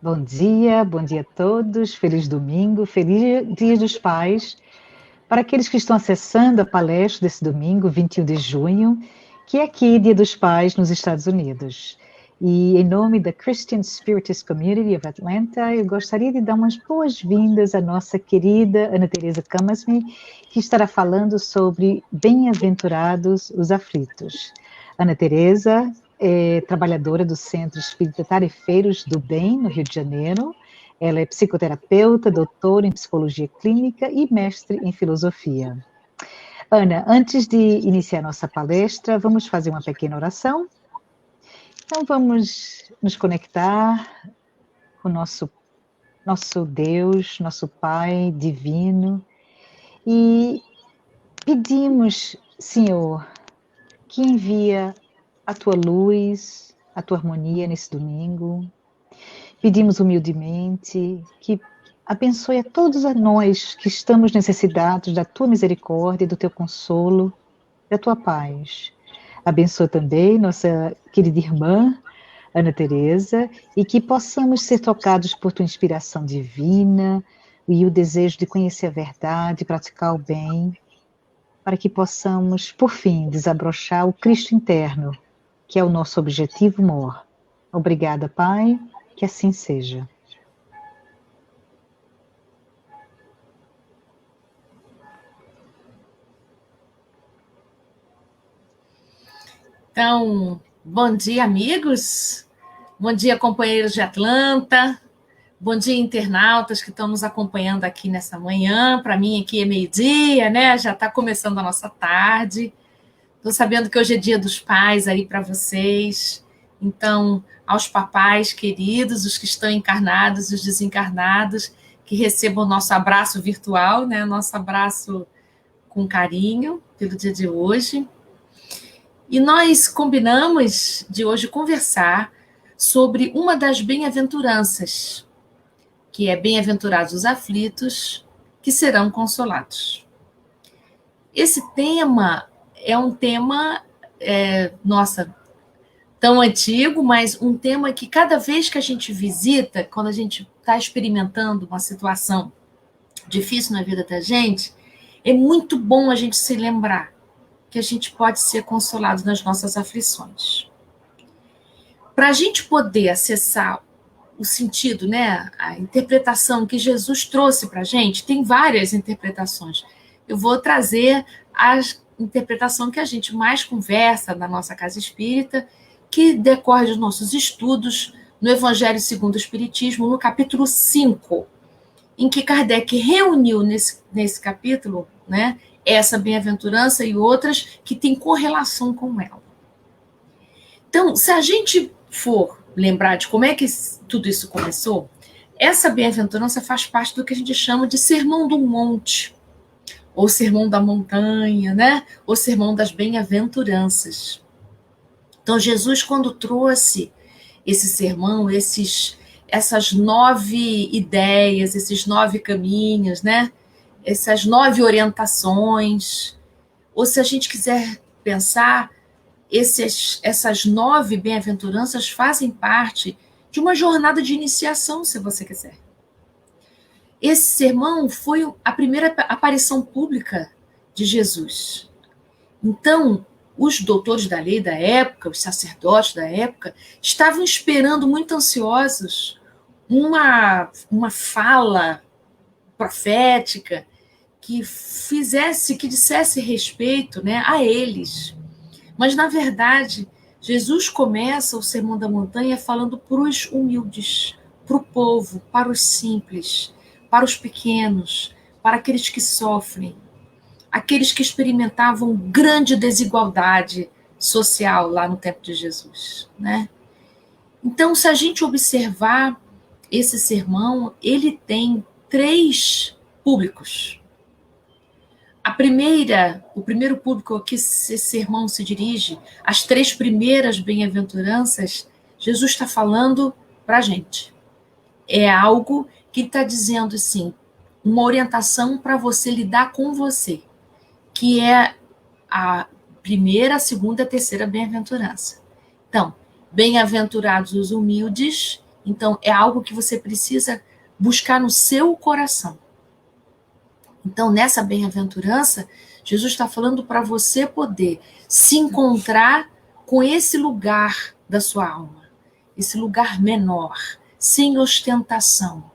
Bom dia a todos, feliz domingo, feliz Dia dos Pais. Para aqueles que estão acessando a palestra desse domingo, 21 de junho, que é aqui Dia dos Pais nos Estados Unidos. E em nome da Christian Spiritist Community of Atlanta, eu gostaria de dar umas boas-vindas à nossa querida Ana Teresa Camasmi, que estará falando sobre Bem-aventurados os aflitos. Ana Teresa é trabalhadora do Centro Espírita Tarefeiros do Bem, no Rio de Janeiro. Ela é psicoterapeuta, doutora em psicologia clínica e mestre em filosofia. Ana, antes de iniciar nossa palestra, vamos fazer uma pequena oração. Então, vamos nos conectar com nosso Deus, nosso Pai divino, e pedimos, Senhor, que envia a tua luz, a tua harmonia nesse domingo. Pedimos humildemente que abençoe a todos nós que estamos necessitados da tua misericórdia, do teu consolo, da tua paz. Abençoa também nossa querida irmã, Ana Teresa, e que possamos ser tocados por tua inspiração divina e o desejo de conhecer a verdade, praticar o bem, para que possamos, por fim, desabrochar o Cristo interno, que é o nosso objetivo maior. Obrigada, Pai, que assim seja. Então, bom dia, amigos. Bom dia, companheiros de Atlanta. Bom dia, internautas que estão nos acompanhando aqui nessa manhã. Para mim, aqui é meio-dia, né? Já está começando a nossa tarde. Estou sabendo que hoje é Dia dos Pais aí para vocês. Então, aos papais queridos, os que estão encarnados, os desencarnados, que recebam o nosso abraço virtual, né? Nosso abraço com carinho pelo dia de hoje. E nós combinamos de hoje conversar sobre uma das bem-aventuranças, que é bem-aventurados os aflitos, que serão consolados. Esse tema é um tema, tão antigo, mas um tema que cada vez que a gente visita, quando a gente está experimentando uma situação difícil na vida da gente, é muito bom a gente se lembrar que a gente pode ser consolado nas nossas aflições. Para a gente poder acessar o sentido, né, a interpretação que Jesus trouxe para a gente, tem várias interpretações. Eu vou trazer a interpretação que a gente mais conversa na nossa casa espírita, que decorre dos nossos estudos no Evangelho segundo o Espiritismo, no capítulo 5, em que Kardec reuniu nesse capítulo, né, essa bem-aventurança e outras que têm correlação com ela. Então, se a gente for lembrar de como é que tudo isso começou, essa bem-aventurança faz parte do que a gente chama de Sermão do Monte, ou Sermão da Montanha, né? Ou Sermão das Bem-aventuranças. Então, Jesus, quando trouxe esse sermão, essas 9 ideias, esses 9 caminhos, né? Essas 9 orientações, ou se a gente quiser pensar, essas 9 bem-aventuranças fazem parte de uma jornada de iniciação, se você quiser. Esse sermão foi a primeira aparição pública de Jesus. Então, os doutores da lei da época, os sacerdotes da época, estavam esperando muito ansiosos uma fala profética que dissesse respeito, né, a eles. Mas, na verdade, Jesus começa o Sermão da Montanha falando para os humildes, para o povo, para os simples, para os pequenos, para aqueles que sofrem, aqueles que experimentavam grande desigualdade social lá no tempo de Jesus, né? Então, se a gente observar esse sermão, ele tem 3 públicos. O primeiro público a que esse sermão se dirige, as 3 primeiras bem-aventuranças, Jesus está falando para a gente. É algo que ele está dizendo assim, uma orientação para você lidar com você, que é a primeira, a segunda e a terceira bem-aventurança. Então, bem-aventurados os humildes, Então, é algo que você precisa buscar no seu coração. Então, nessa bem-aventurança, Jesus está falando para você poder se encontrar com esse lugar da sua alma, esse lugar menor, sem ostentação,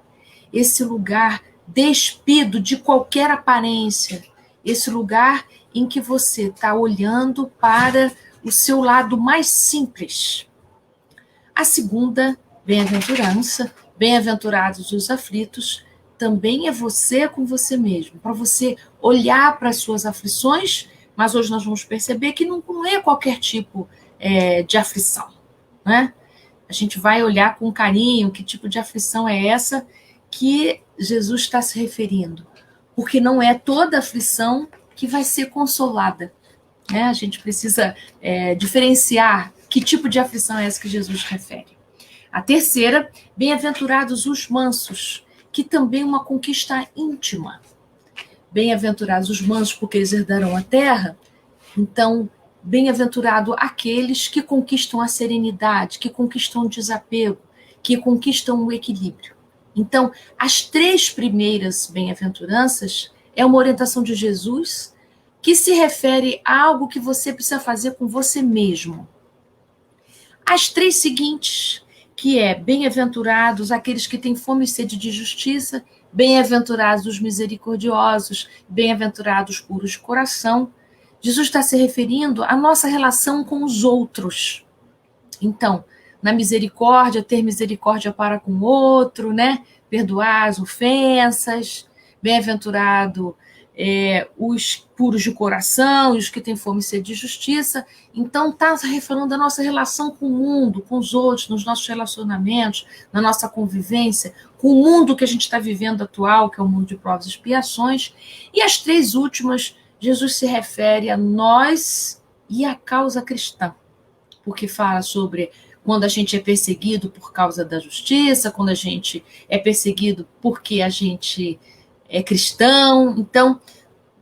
esse lugar despido de qualquer aparência, esse lugar em que você está olhando para o seu lado mais simples. A segunda bem-aventurança, bem-aventurados os aflitos, também é você com você mesmo, para você olhar para as suas aflições, mas hoje nós vamos perceber que não é qualquer tipo de aflição, né? A gente vai olhar com carinho que tipo de aflição é essa que Jesus está se referindo, porque não é toda aflição que vai ser consolada, né? A gente precisa diferenciar que tipo de aflição é essa que Jesus refere. A terceira, bem-aventurados os mansos, que também é uma conquista íntima. Bem-aventurados os mansos, porque eles herdarão a terra. Então, bem-aventurado aqueles que conquistam a serenidade, que conquistam o desapego, que conquistam o equilíbrio. Então, as 3 primeiras bem-aventuranças é uma orientação de Jesus que se refere a algo que você precisa fazer com você mesmo. As 3 seguintes, que é bem-aventurados aqueles que têm fome e sede de justiça, bem-aventurados os misericordiosos, bem-aventurados os puros de coração. Jesus está se referindo à nossa relação com os outros. Então, na misericórdia, ter misericórdia para com o outro, né? Perdoar as ofensas, bem-aventurado os puros de coração, os que têm fome e sede de justiça. Então, está referendo à nossa relação com o mundo, com os outros, nos nossos relacionamentos, na nossa convivência, com o mundo que a gente está vivendo atual, que é o mundo de provas e expiações. E as 3 últimas, Jesus se refere a nós e a causa cristã, porque fala sobre quando a gente é perseguido por causa da justiça, quando a gente é perseguido porque a gente é cristão. Então,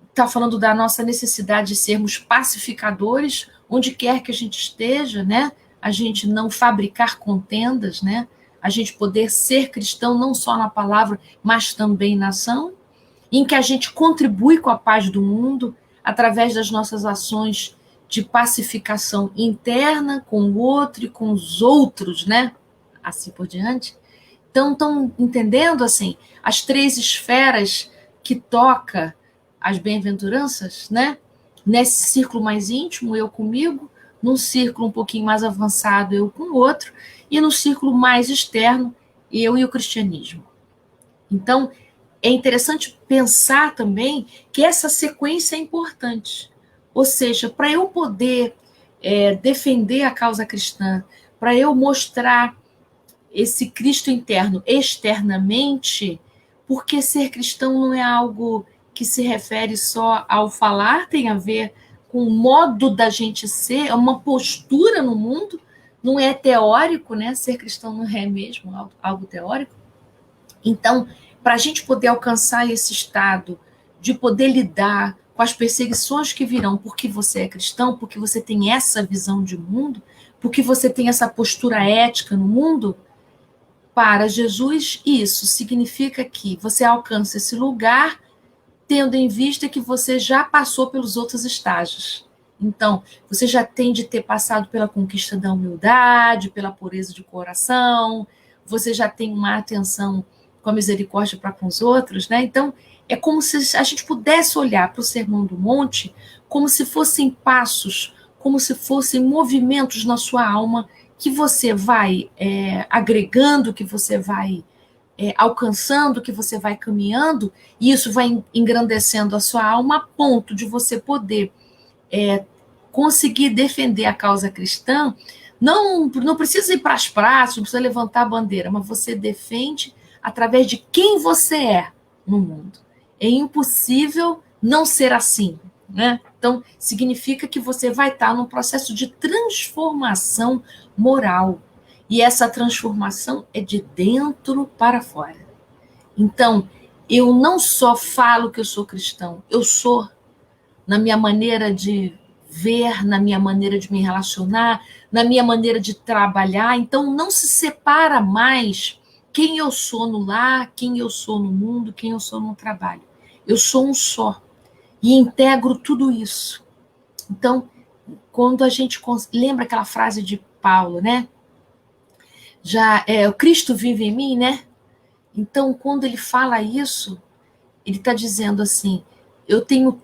está falando da nossa necessidade de sermos pacificadores, onde quer que a gente esteja, né? A gente não fabricar contendas, né? A gente poder ser cristão não só na palavra, mas também na ação, em que a gente contribui com a paz do mundo através das nossas ações de pacificação interna com o outro e com os outros, né? Assim por diante. Então, estão entendendo, assim, as 3 esferas que toca as bem-aventuranças, né? Nesse círculo mais íntimo, eu comigo, num círculo um pouquinho mais avançado, eu com o outro, e no círculo mais externo, eu e o cristianismo. Então, é interessante pensar também que essa sequência é importante. Ou seja, para eu poder defender a causa cristã, para eu mostrar esse Cristo interno externamente, porque ser cristão não é algo que se refere só ao falar, tem a ver com o modo da gente ser, é uma postura no mundo, não é teórico, né? Ser cristão não é mesmo algo teórico. Então, para a gente poder alcançar esse estado de poder lidar com as perseguições que virão porque você é cristão, porque você tem essa visão de mundo, porque você tem essa postura ética no mundo, para Jesus, isso significa que você alcança esse lugar tendo em vista que você já passou pelos outros estágios. Então, você já tem de ter passado pela conquista da humildade, pela pureza de coração, você já tem uma atenção com a misericórdia para com os outros, né? Então, é como se a gente pudesse olhar para o Sermão do Monte como se fossem passos, como se fossem movimentos na sua alma que você vai agregando, que você vai alcançando, que você vai caminhando, e isso vai engrandecendo a sua alma a ponto de você poder conseguir defender a causa cristã. Não precisa ir para as praças, não precisa levantar a bandeira, mas você defende através de quem você é no mundo. É impossível não ser assim, né? Então, significa que você vai estar num processo de transformação moral. E essa transformação é de dentro para fora. Então, eu não só falo que eu sou cristão, eu sou, na minha maneira de ver, na minha maneira de me relacionar, na minha maneira de trabalhar. Então, não se separa mais quem eu sou no lar, quem eu sou no mundo, quem eu sou no trabalho. Eu sou um só e integro tudo isso. Então, quando a gente lembra aquela frase de Paulo, né? O Cristo vive em mim, né? Então, quando ele fala isso, ele está dizendo assim: eu tenho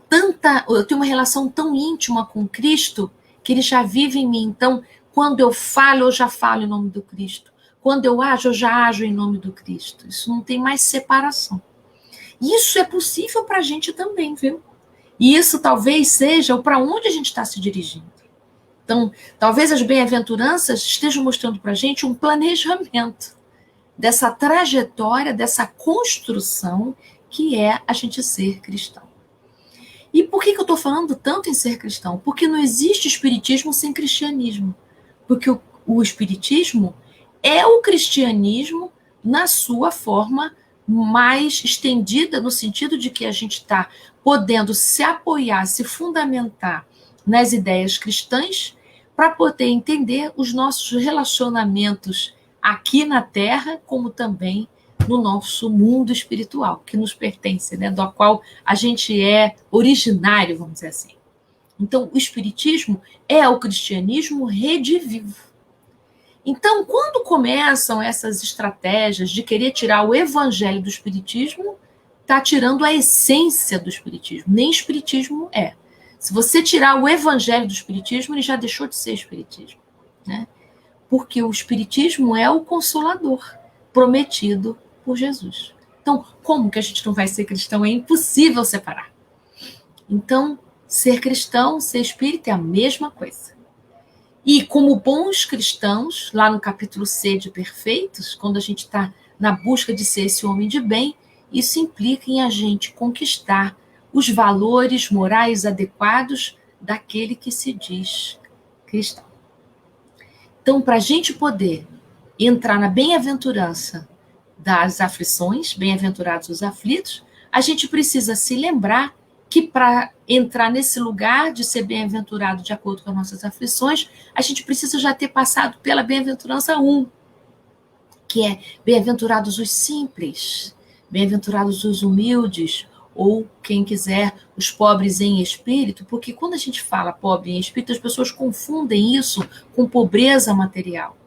uma relação tão íntima com Cristo que ele já vive em mim. Então, quando eu falo, eu já falo em nome do Cristo. Quando eu ajo, eu já ajo em nome do Cristo. Isso não tem mais separação. Isso é possível para a gente também, viu? E isso talvez seja o para onde a gente está se dirigindo. Então, talvez as bem-aventuranças estejam mostrando para a gente um planejamento dessa trajetória, dessa construção que é a gente ser cristão. E por que eu estou falando tanto em ser cristão? Porque não existe espiritismo sem cristianismo. Porque o espiritismo é o cristianismo na sua forma mais estendida, no sentido de que a gente está podendo se apoiar, se fundamentar nas ideias cristãs para poder entender os nossos relacionamentos aqui na Terra, como também no nosso mundo espiritual, que nos pertence, né, do qual a gente é originário, vamos dizer assim. Então, o espiritismo é o cristianismo redivivo. Então, quando começam essas estratégias de querer tirar o evangelho do espiritismo, está tirando a essência do espiritismo. Nem espiritismo é. Se você tirar o evangelho do espiritismo, ele já deixou de ser espiritismo, né? Porque o espiritismo é o consolador prometido por Jesus. Então, como que a gente não vai ser cristão? É impossível separar. Então, ser cristão, ser espírita é a mesma coisa. E como bons cristãos, lá no capítulo C de Perfeitos, quando a gente está na busca de ser esse homem de bem, isso implica em a gente conquistar os valores morais adequados daquele que se diz cristão. Então, para a gente poder entrar na bem-aventurança das aflições, bem-aventurados os aflitos, a gente precisa se lembrar que para entrar nesse lugar de ser bem-aventurado de acordo com as nossas aflições, a gente precisa já ter passado pela bem-aventurança 1, que é bem-aventurados os simples, bem-aventurados os humildes, ou, quem quiser, os pobres em espírito, porque quando a gente fala pobre em espírito, as pessoas confundem isso com pobreza material,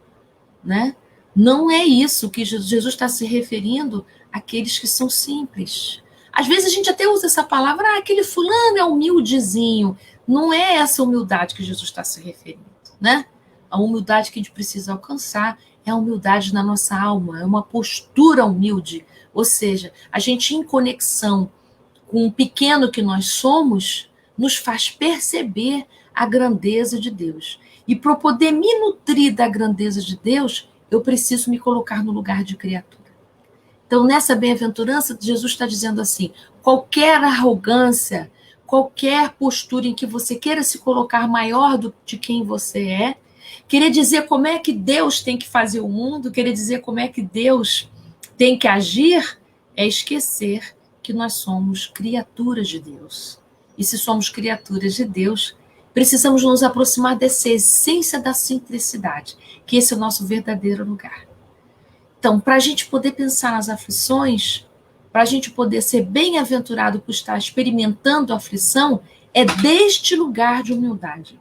né? Não é isso que Jesus está se referindo àqueles que são simples. Às vezes a gente até usa essa palavra, aquele fulano é humildezinho. Não é essa humildade que Jesus está se referindo, né? A humildade que a gente precisa alcançar é a humildade na nossa alma, é uma postura humilde, ou seja, a gente em conexão com o pequeno que nós somos, nos faz perceber a grandeza de Deus. E para poder me nutrir da grandeza de Deus, eu preciso me colocar no lugar de criatura. Então, nessa bem-aventurança, Jesus está dizendo assim: qualquer arrogância, qualquer postura em que você queira se colocar maior do que quem você é, querer dizer como é que Deus tem que fazer o mundo, querer dizer como é que Deus tem que agir, é esquecer que nós somos criaturas de Deus. E se somos criaturas de Deus, precisamos nos aproximar dessa essência da simplicidade, que esse é o nosso verdadeiro lugar. Então, para a gente poder pensar nas aflições, para a gente poder ser bem-aventurado por estar experimentando a aflição, é deste lugar de humildade,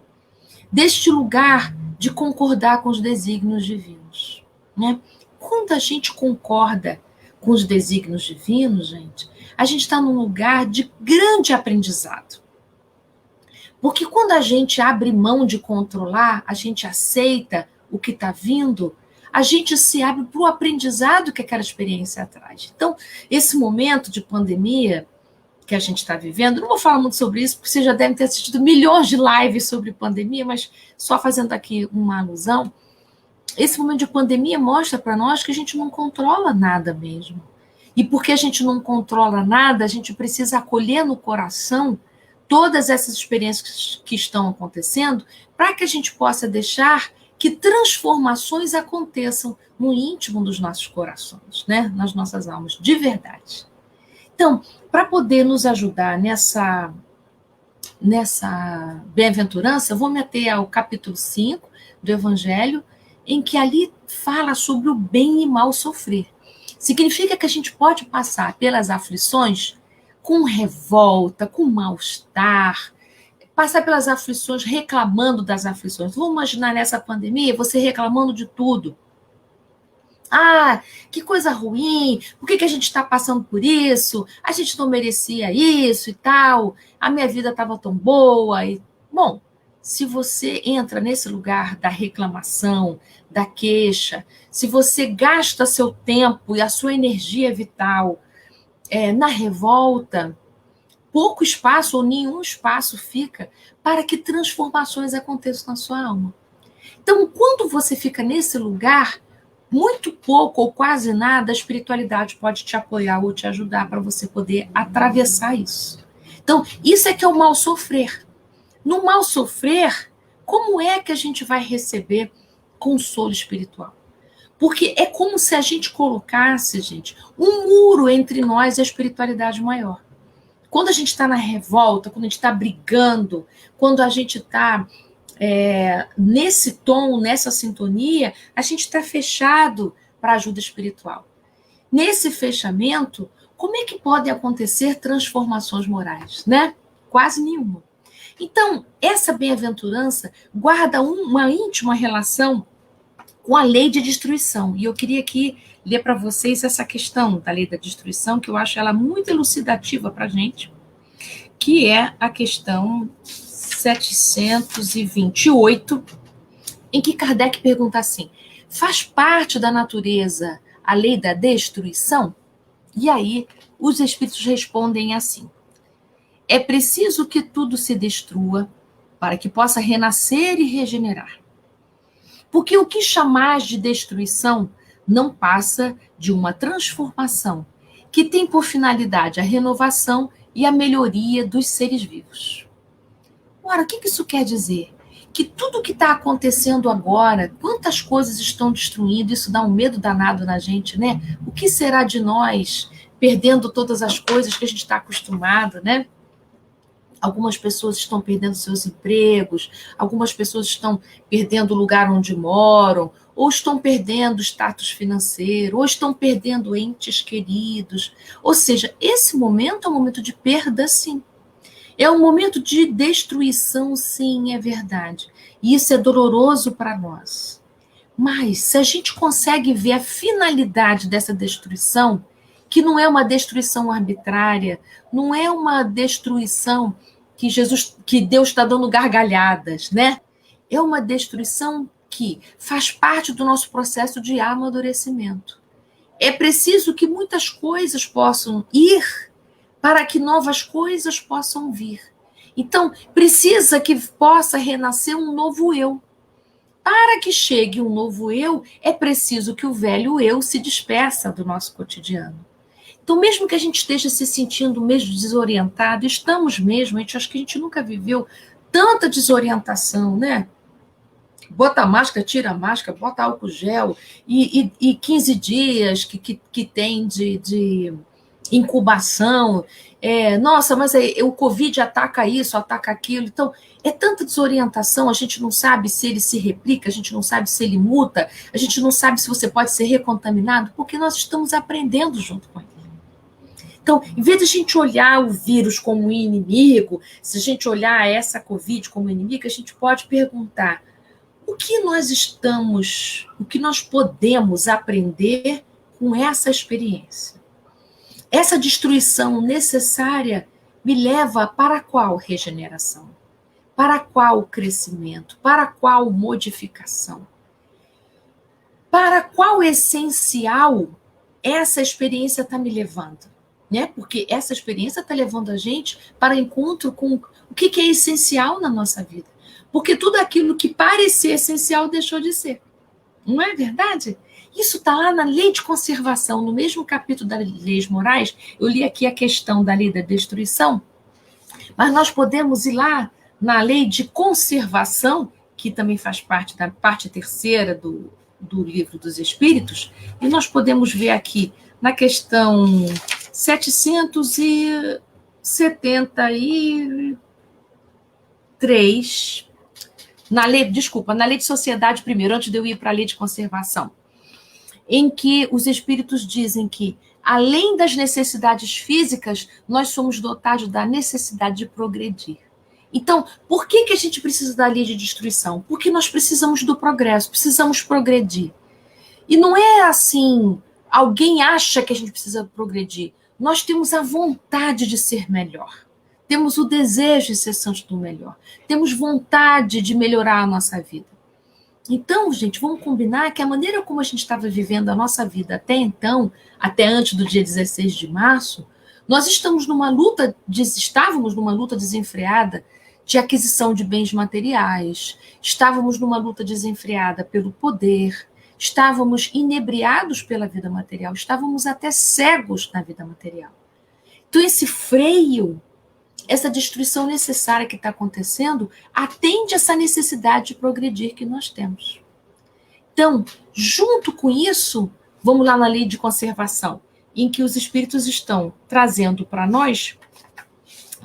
deste lugar de concordar com os desígnios divinos, né? Quando a gente concorda com os desígnios divinos, gente, a gente está num lugar de grande aprendizado. Porque quando a gente abre mão de controlar, a gente aceita o que está vindo, a gente se abre para o aprendizado que aquela experiência traz. Então, esse momento de pandemia que a gente está vivendo, não vou falar muito sobre isso, porque vocês já devem ter assistido milhões de lives sobre pandemia, mas só fazendo aqui uma alusão, esse momento de pandemia mostra para nós que a gente não controla nada mesmo. E porque a gente não controla nada, a gente precisa acolher no coração todas essas experiências que estão acontecendo para que a gente possa deixar que transformações aconteçam no íntimo dos nossos corações, né? Nas nossas almas, de verdade. Então, para poder nos ajudar nessa bem-aventurança, eu vou me ater ao capítulo 5 do Evangelho, em que ali fala sobre o bem e mal sofrer. Significa que a gente pode passar pelas aflições com revolta, com mal-estar, passar pelas aflições reclamando das aflições. Vamos imaginar nessa pandemia você reclamando de tudo. Ah, que coisa ruim, por que a gente está passando por isso? A gente não merecia isso e tal, a minha vida estava tão boa. Bom, se você entra nesse lugar da reclamação, da queixa, se você gasta seu tempo e a sua energia vital na revolta, pouco espaço ou nenhum espaço fica para que transformações aconteçam na sua alma. Então, quando você fica nesse lugar, muito pouco ou quase nada, a espiritualidade pode te apoiar ou te ajudar para você poder atravessar isso. Então, isso é que é o mal sofrer. No mal sofrer, como é que a gente vai receber consolo espiritual? Porque é como se a gente colocasse, gente, um muro entre nós e a espiritualidade maior. Quando a gente está na revolta, quando a gente está brigando, quando a gente está nesse tom, nessa sintonia, a gente está fechado para ajuda espiritual. Nesse fechamento, como é que podem acontecer transformações morais, né? Quase nenhuma. Então, essa bem-aventurança guarda uma íntima relação com a lei de destruição. E eu queria aqui ler para vocês essa questão da lei da destruição, que eu acho ela muito elucidativa para a gente, que é a questão 728, em que Kardec pergunta assim: faz parte da natureza a lei da destruição? E aí os espíritos respondem assim: é preciso que tudo se destrua para que possa renascer e regenerar. Porque o que chamais de destruição não passa de uma transformação que tem por finalidade a renovação e a melhoria dos seres vivos. Ora, o que isso quer dizer? Que tudo que está acontecendo agora, quantas coisas estão destruindo, isso dá um medo danado na gente, né? O que será de nós perdendo todas as coisas que a gente está acostumado, né? Algumas pessoas estão perdendo seus empregos, algumas pessoas estão perdendo o lugar onde moram, ou estão perdendo status financeiro, ou estão perdendo entes queridos. Ou seja, esse momento é um momento de perda, sim. É um momento de destruição, sim, é verdade. E isso é doloroso para nós. Mas, se a gente consegue ver a finalidade dessa destruição, que não é uma destruição arbitrária, não é uma destruição que Deus está dando gargalhadas, né? É uma destruição que faz parte do nosso processo de amadurecimento. É preciso que muitas coisas possam ir para que novas coisas possam vir. Então, precisa que possa renascer um novo eu. Para que chegue um novo eu, é preciso que o velho eu se despeça do nosso cotidiano. Então, mesmo que a gente esteja se sentindo mesmo desorientado, estamos mesmo, acho que a gente nunca viveu tanta desorientação, né? Bota a máscara, tira a máscara, bota álcool gel, e 15 dias que tem de incubação. Nossa, mas o Covid ataca isso, ataca aquilo. Então, é tanta desorientação, a gente não sabe se ele se replica, a gente não sabe se ele muta, a gente não sabe se você pode ser recontaminado, porque nós estamos aprendendo junto com ele. Então, em vez de a gente olhar o vírus como inimigo, se a gente olhar essa Covid como inimiga, a gente pode perguntar: o que nós podemos aprender com essa experiência? Essa destruição necessária me leva para qual regeneração? Para qual crescimento? Para qual modificação? Para qual essencial essa experiência está me levando? Né? Porque essa experiência está levando a gente para encontro com o que é essencial na nossa vida. Porque tudo aquilo que parecia essencial deixou de ser. Não é verdade? Isso está lá na lei de conservação, no mesmo capítulo das leis morais. Eu li aqui a questão da lei da destruição, mas nós podemos ir lá na lei de conservação, que também faz parte da parte terceira do Livro dos Espíritos, e nós podemos ver aqui na questão 778, 3, na lei de sociedade primeiro, antes de eu ir para a lei de conservação, em que os espíritos dizem que, além das necessidades físicas, nós somos dotados da necessidade de progredir. Então, por que a gente precisa da lei de destruição? Porque nós precisamos do progresso, precisamos progredir. E não é assim, alguém acha que a gente precisa progredir. Nós temos a vontade de ser melhor. Temos o desejo de ser sempre do melhor. Temos vontade de melhorar a nossa vida. Então, gente, vamos combinar que a maneira como a gente estava vivendo a nossa vida até então, até antes do dia 16 de março, nós estávamos numa luta desenfreada de aquisição de bens materiais, estávamos numa luta desenfreada pelo poder, estávamos inebriados pela vida material, estávamos até cegos na vida material. Então, esse freio, essa destruição necessária que está acontecendo, atende essa necessidade de progredir que nós temos. Então, junto com isso, vamos lá na lei de conservação, em que os espíritos estão trazendo para nós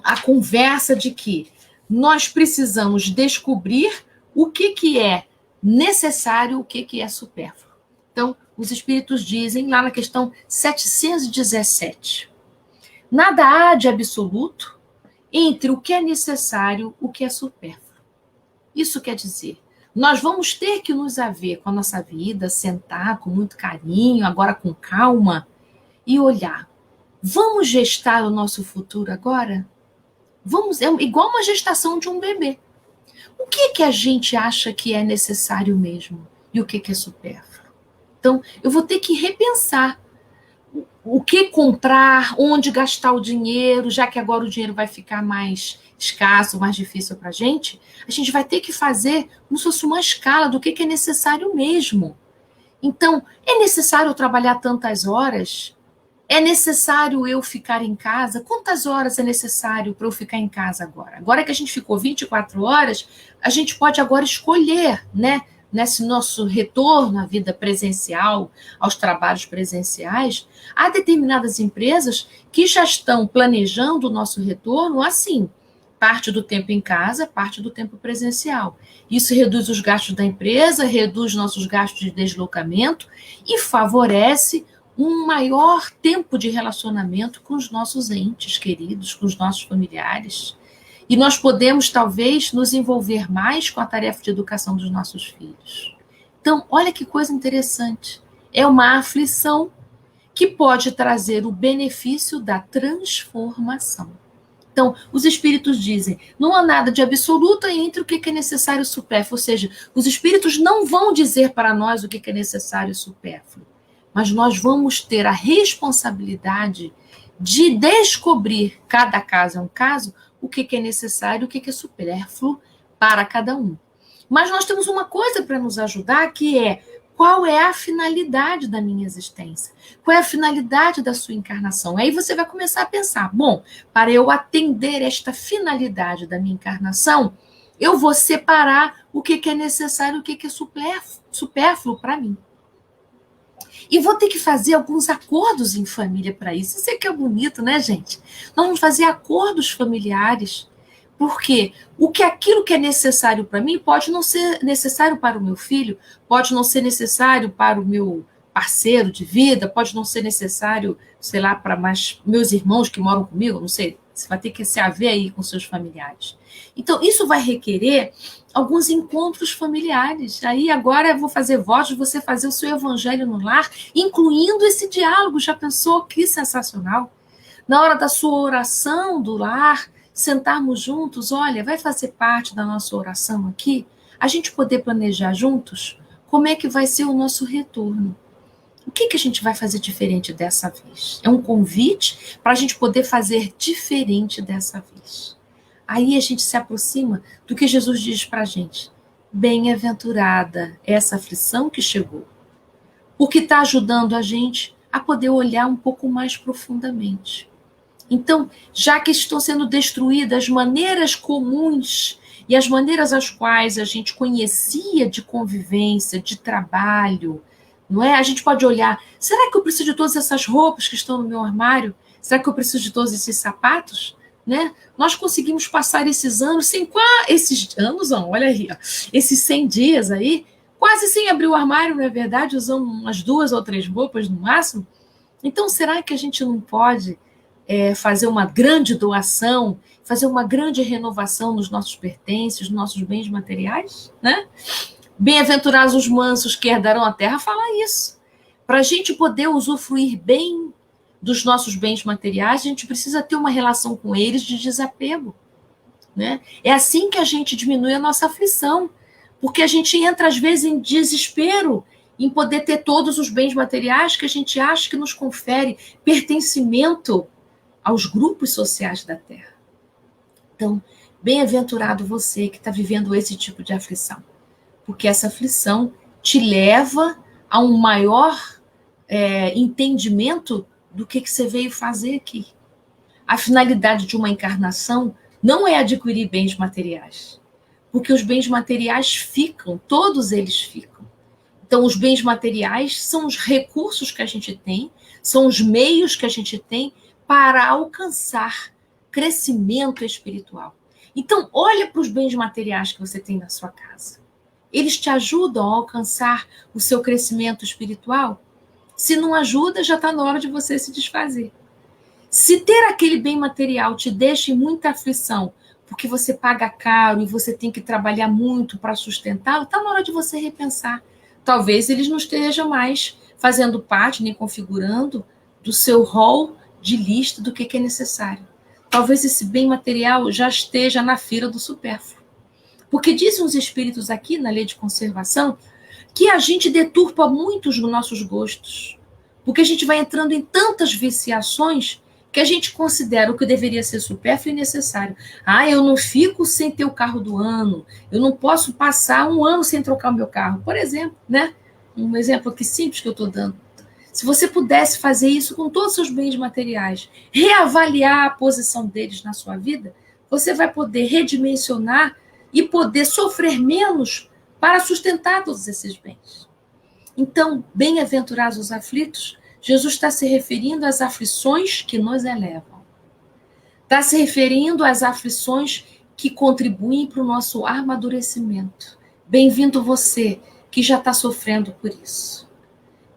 a conversa de que nós precisamos descobrir o que é necessário, o que é supérfluo. Então, os espíritos dizem, lá na questão 717, nada há de absoluto entre o que é necessário e o que é supérfluo. Isso quer dizer, nós vamos ter que nos haver com a nossa vida, sentar com muito carinho, agora com calma, e olhar. Vamos gestar o nosso futuro agora? É igual uma gestação de um bebê. O que a gente acha que é necessário mesmo? E o que é supérfluo? Então, eu vou ter que repensar o que comprar, onde gastar o dinheiro, já que agora o dinheiro vai ficar mais escasso, mais difícil para a gente vai ter que fazer como se fosse uma escala do que é necessário mesmo. Então, é necessário eu trabalhar tantas horas? É necessário eu ficar em casa? Quantas horas é necessário para eu ficar em casa agora? Agora que a gente ficou 24 horas, a gente pode agora escolher, né? Nesse nosso retorno à vida presencial, aos trabalhos presenciais, há determinadas empresas que já estão planejando o nosso retorno assim, parte do tempo em casa, parte do tempo presencial. Isso reduz os gastos da empresa, reduz nossos gastos de deslocamento e favorece um maior tempo de relacionamento com os nossos entes queridos, com os nossos familiares. E nós podemos, talvez, nos envolver mais com a tarefa de educação dos nossos filhos. Então, olha que coisa interessante. É uma aflição que pode trazer o benefício da transformação. Então, os espíritos dizem, não há nada de absoluto entre o que é necessário e supérfluo. Ou seja, os espíritos não vão dizer para nós o que é necessário e supérfluo. Mas nós vamos ter a responsabilidade de descobrir, cada caso é um caso, o que é necessário e o que é supérfluo para cada um. Mas nós temos uma coisa para nos ajudar, que é qual é a finalidade da minha existência? Qual é a finalidade da sua encarnação? Aí você vai começar a pensar, bom, para eu atender esta finalidade da minha encarnação, eu vou separar o que é necessário e o que é supérfluo para mim. E vou ter que fazer alguns acordos em família para isso. Isso é que é bonito, né, gente? Nós vamos fazer acordos familiares. Porque aquilo que é necessário para mim pode não ser necessário para o meu filho, pode não ser necessário para o meu parceiro de vida, pode não ser necessário, sei lá, para meus irmãos que moram comigo, não sei. Você vai ter que se haver aí com seus familiares. Então, isso vai requerer alguns encontros familiares. Aí, agora, eu vou fazer votos de você fazer o seu evangelho no lar, incluindo esse diálogo. Já pensou? Que sensacional. Na hora da sua oração do lar, sentarmos juntos, olha, vai fazer parte da nossa oração aqui, a gente poder planejar juntos como é que vai ser o nosso retorno. O que a gente vai fazer diferente dessa vez? É um convite para a gente poder fazer diferente dessa vez. Aí a gente se aproxima do que Jesus diz para a gente. Bem-aventurada essa aflição que chegou. O que está ajudando a gente a poder olhar um pouco mais profundamente. Então, já que estão sendo destruídas as maneiras comuns e as maneiras às quais a gente conhecia de convivência, de trabalho, não é? A gente pode olhar, será que eu preciso de todas essas roupas que estão no meu armário? Será que eu preciso de todos esses sapatos? né? Nós conseguimos passar esses anos esses anos, não, olha aí, ó, esses 100 dias aí, quase sem abrir o armário, não é verdade? Usando umas 2 ou 3 roupas no máximo. Então, será que a gente não pode fazer uma grande doação, fazer uma grande renovação nos nossos pertences, nos nossos bens materiais, né? Bem-aventurados os mansos que herdarão a terra, fala isso. Para a gente poder usufruir bem dos nossos bens materiais, a gente precisa ter uma relação com eles de desapego, né? É assim que a gente diminui a nossa aflição, porque a gente entra, às vezes, em desespero em poder ter todos os bens materiais que a gente acha que nos confere pertencimento aos grupos sociais da Terra. Então, bem-aventurado você que está vivendo esse tipo de aflição, porque essa aflição te leva a um maior entendimento do que você veio fazer aqui. A finalidade de uma encarnação não é adquirir bens materiais, porque os bens materiais ficam, todos eles ficam. Então, os bens materiais são os recursos que a gente tem, são os meios que a gente tem para alcançar crescimento espiritual. Então, olha para os bens materiais que você tem na sua casa. Eles te ajudam a alcançar o seu crescimento espiritual? Se não ajuda, já está na hora de você se desfazer. Se ter aquele bem material te deixa em muita aflição, porque você paga caro e você tem que trabalhar muito para sustentá-lo, está na hora de você repensar. Talvez eles não estejam mais fazendo parte, nem configurando do seu rol de lista do que é necessário. Talvez esse bem material já esteja na fila do supérfluo. Porque dizem os espíritos aqui, na lei de conservação, que a gente deturpa muito os nossos gostos. Porque a gente vai entrando em tantas viciações que a gente considera o que deveria ser supérfluo e necessário. Eu não fico sem ter o carro do ano, eu não posso passar um ano sem trocar o meu carro, por exemplo, né? Um exemplo aqui simples que eu estou dando. Se você pudesse fazer isso com todos os seus bens materiais, reavaliar a posição deles na sua vida, você vai poder redimensionar e poder sofrer menos para sustentar todos esses bens. Então, bem-aventurados os aflitos, Jesus está se referindo às aflições que nos elevam. Está se referindo às aflições que contribuem para o nosso amadurecimento. Bem-vindo você que já está sofrendo por isso.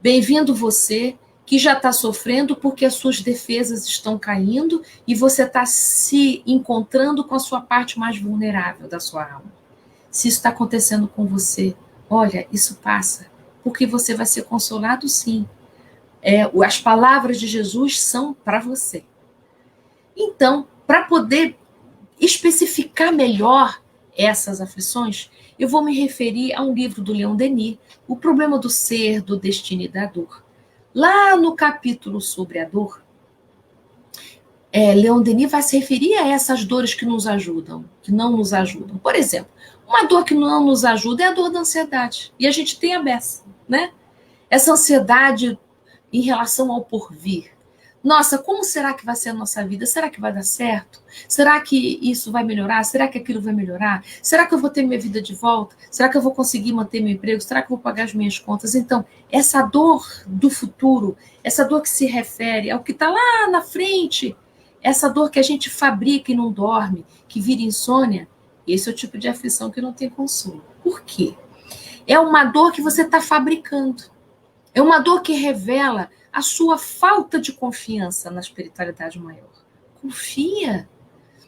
Bem-vindo você que já está sofrendo porque as suas defesas estão caindo e você está se encontrando com a sua parte mais vulnerável da sua alma. Se isso está acontecendo com você, olha, isso passa, porque você vai ser consolado sim. As palavras de Jesus são para você. Então, para poder especificar melhor essas aflições, eu vou me referir a um livro do Leon Denis, O Problema do Ser, do Destino e da Dor. Lá no capítulo sobre a dor, Leon Denis vai se referir a essas dores que nos ajudam, que não nos ajudam. Por exemplo, uma dor que não nos ajuda é a dor da ansiedade. E a gente tem a beça, né? Essa ansiedade em relação ao porvir. Nossa, como será que vai ser a nossa vida? Será que vai dar certo? Será que isso vai melhorar? Será que aquilo vai melhorar? Será que eu vou ter minha vida de volta? Será que eu vou conseguir manter meu emprego? Será que eu vou pagar as minhas contas? Então, essa dor do futuro, essa dor que se refere ao que está lá na frente, essa dor que a gente fabrica e não dorme, que vira insônia, esse é o tipo de aflição que não tem consolo. Por quê? É uma dor que você está fabricando. É uma dor que revela a sua falta de confiança na espiritualidade maior. Confia.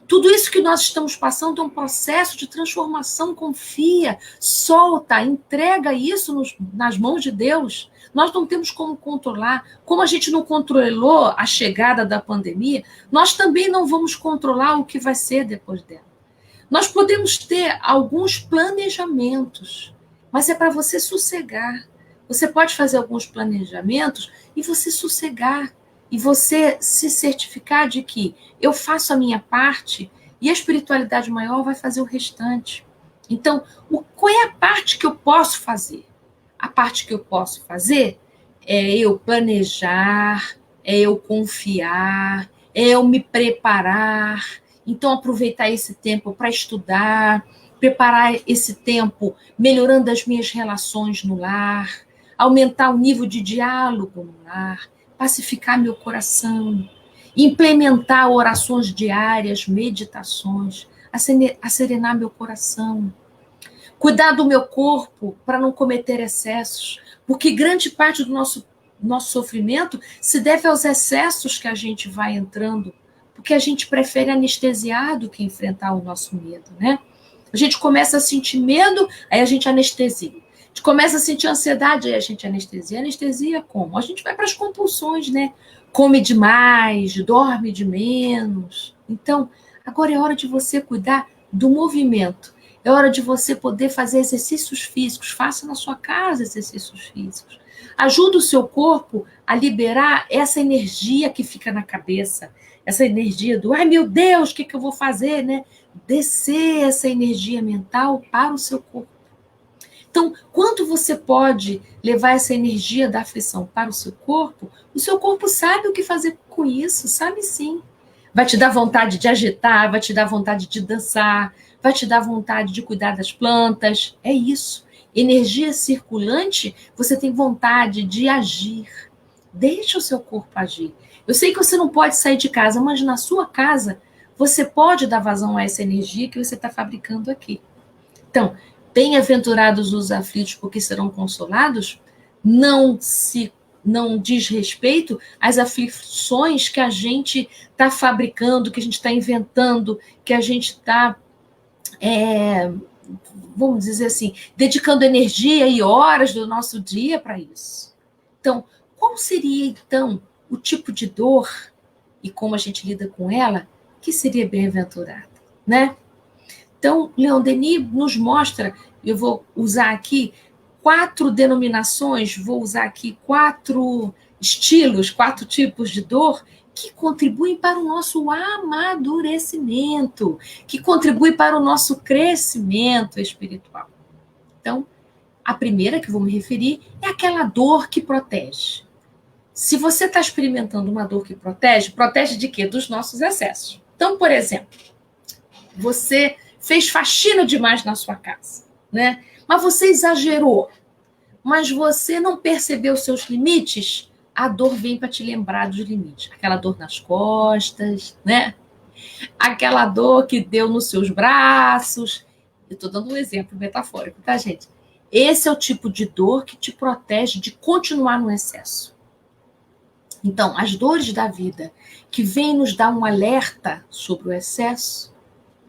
Tudo isso que nós estamos passando é um processo de transformação. Confia, solta, entrega isso nas mãos de Deus. Nós não temos como controlar. Como a gente não controlou a chegada da pandemia, nós também não vamos controlar o que vai ser depois dela. Nós podemos ter alguns planejamentos, mas é para você sossegar. Você pode fazer alguns planejamentos e você sossegar, e você se certificar de que eu faço a minha parte e a espiritualidade maior vai fazer o restante. Então, qual é a parte que eu posso fazer? A parte que eu posso fazer é eu planejar, é eu confiar, é eu me preparar. Então, aproveitar esse tempo para estudar, preparar esse tempo melhorando as minhas relações no lar, aumentar o nível de diálogo no lar, pacificar meu coração. implementar orações diárias, meditações, serenar meu coração, cuidar do meu corpo para não cometer excessos, porque grande parte do nosso sofrimento se deve aos excessos que a gente vai entrando, porque a gente prefere anestesiar do que enfrentar o nosso medo, né? A gente começa a sentir medo, aí a gente anestesia. A gente começa a sentir ansiedade, aí a gente anestesia. Anestesia como? A gente vai para as compulsões, né? Come demais, dorme de menos. Então, agora é hora de você cuidar do movimento. É hora de você poder fazer exercícios físicos. Faça na sua casa exercícios físicos. Ajuda o seu corpo a liberar essa energia que fica na cabeça. Essa energia do, ai meu Deus, o que eu vou fazer, né? Descer essa energia mental para o seu corpo. Então, quanto você pode levar essa energia da aflição para o seu corpo sabe o que fazer com isso, sabe sim. Vai te dar vontade de agitar, vai te dar vontade de dançar, vai te dar vontade de cuidar das plantas, é isso. Energia circulante, você tem vontade de agir. Deixa o seu corpo agir. Eu sei que você não pode sair de casa, mas na sua casa, você pode dar vazão a essa energia que você está fabricando aqui. Então, bem-aventurados os aflitos, porque serão consolados, não diz respeito às aflições que a gente está fabricando, que a gente está inventando, que a gente está, vamos dizer assim, dedicando energia e horas do nosso dia para isso. Então, qual seria, então, o tipo de dor e como a gente lida com ela que seria bem-aventurada, né? Então, Leon Denis nos mostra, eu vou usar aqui 4 denominações, vou usar aqui 4 estilos, 4 tipos de dor que contribuem para o nosso amadurecimento, que contribuem para o nosso crescimento espiritual. Então, a primeira que vou me referir é aquela dor que protege. Se você está experimentando uma dor que protege de quê? Dos nossos excessos. Então, por exemplo, você fez faxina demais na sua casa, né? Mas você exagerou, mas você não percebeu os seus limites, a dor vem para te lembrar dos limites. Aquela dor nas costas, né? Aquela dor que deu nos seus braços. Eu estou dando um exemplo metafórico, tá, gente? Esse é o tipo de dor que te protege de continuar no excesso. Então, as dores da vida que vêm nos dar um alerta sobre o excesso,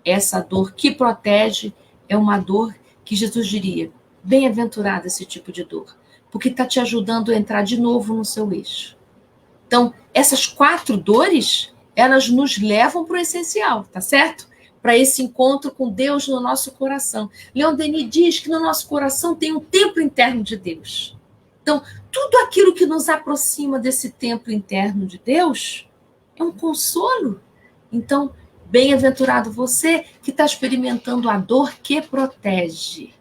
essa dor que protege é uma dor que Jesus diria, bem-aventurado esse tipo de dor, porque está te ajudando a entrar de novo no seu eixo. Então, essas 4 dores, elas nos levam para o essencial, tá certo? Para esse encontro com Deus no nosso coração. Leon Denis diz que no nosso coração tem um templo interno de Deus. Então, tudo aquilo que nos aproxima desse templo interno de Deus é um consolo. Então, bem-aventurado você que está experimentando a dor que protege.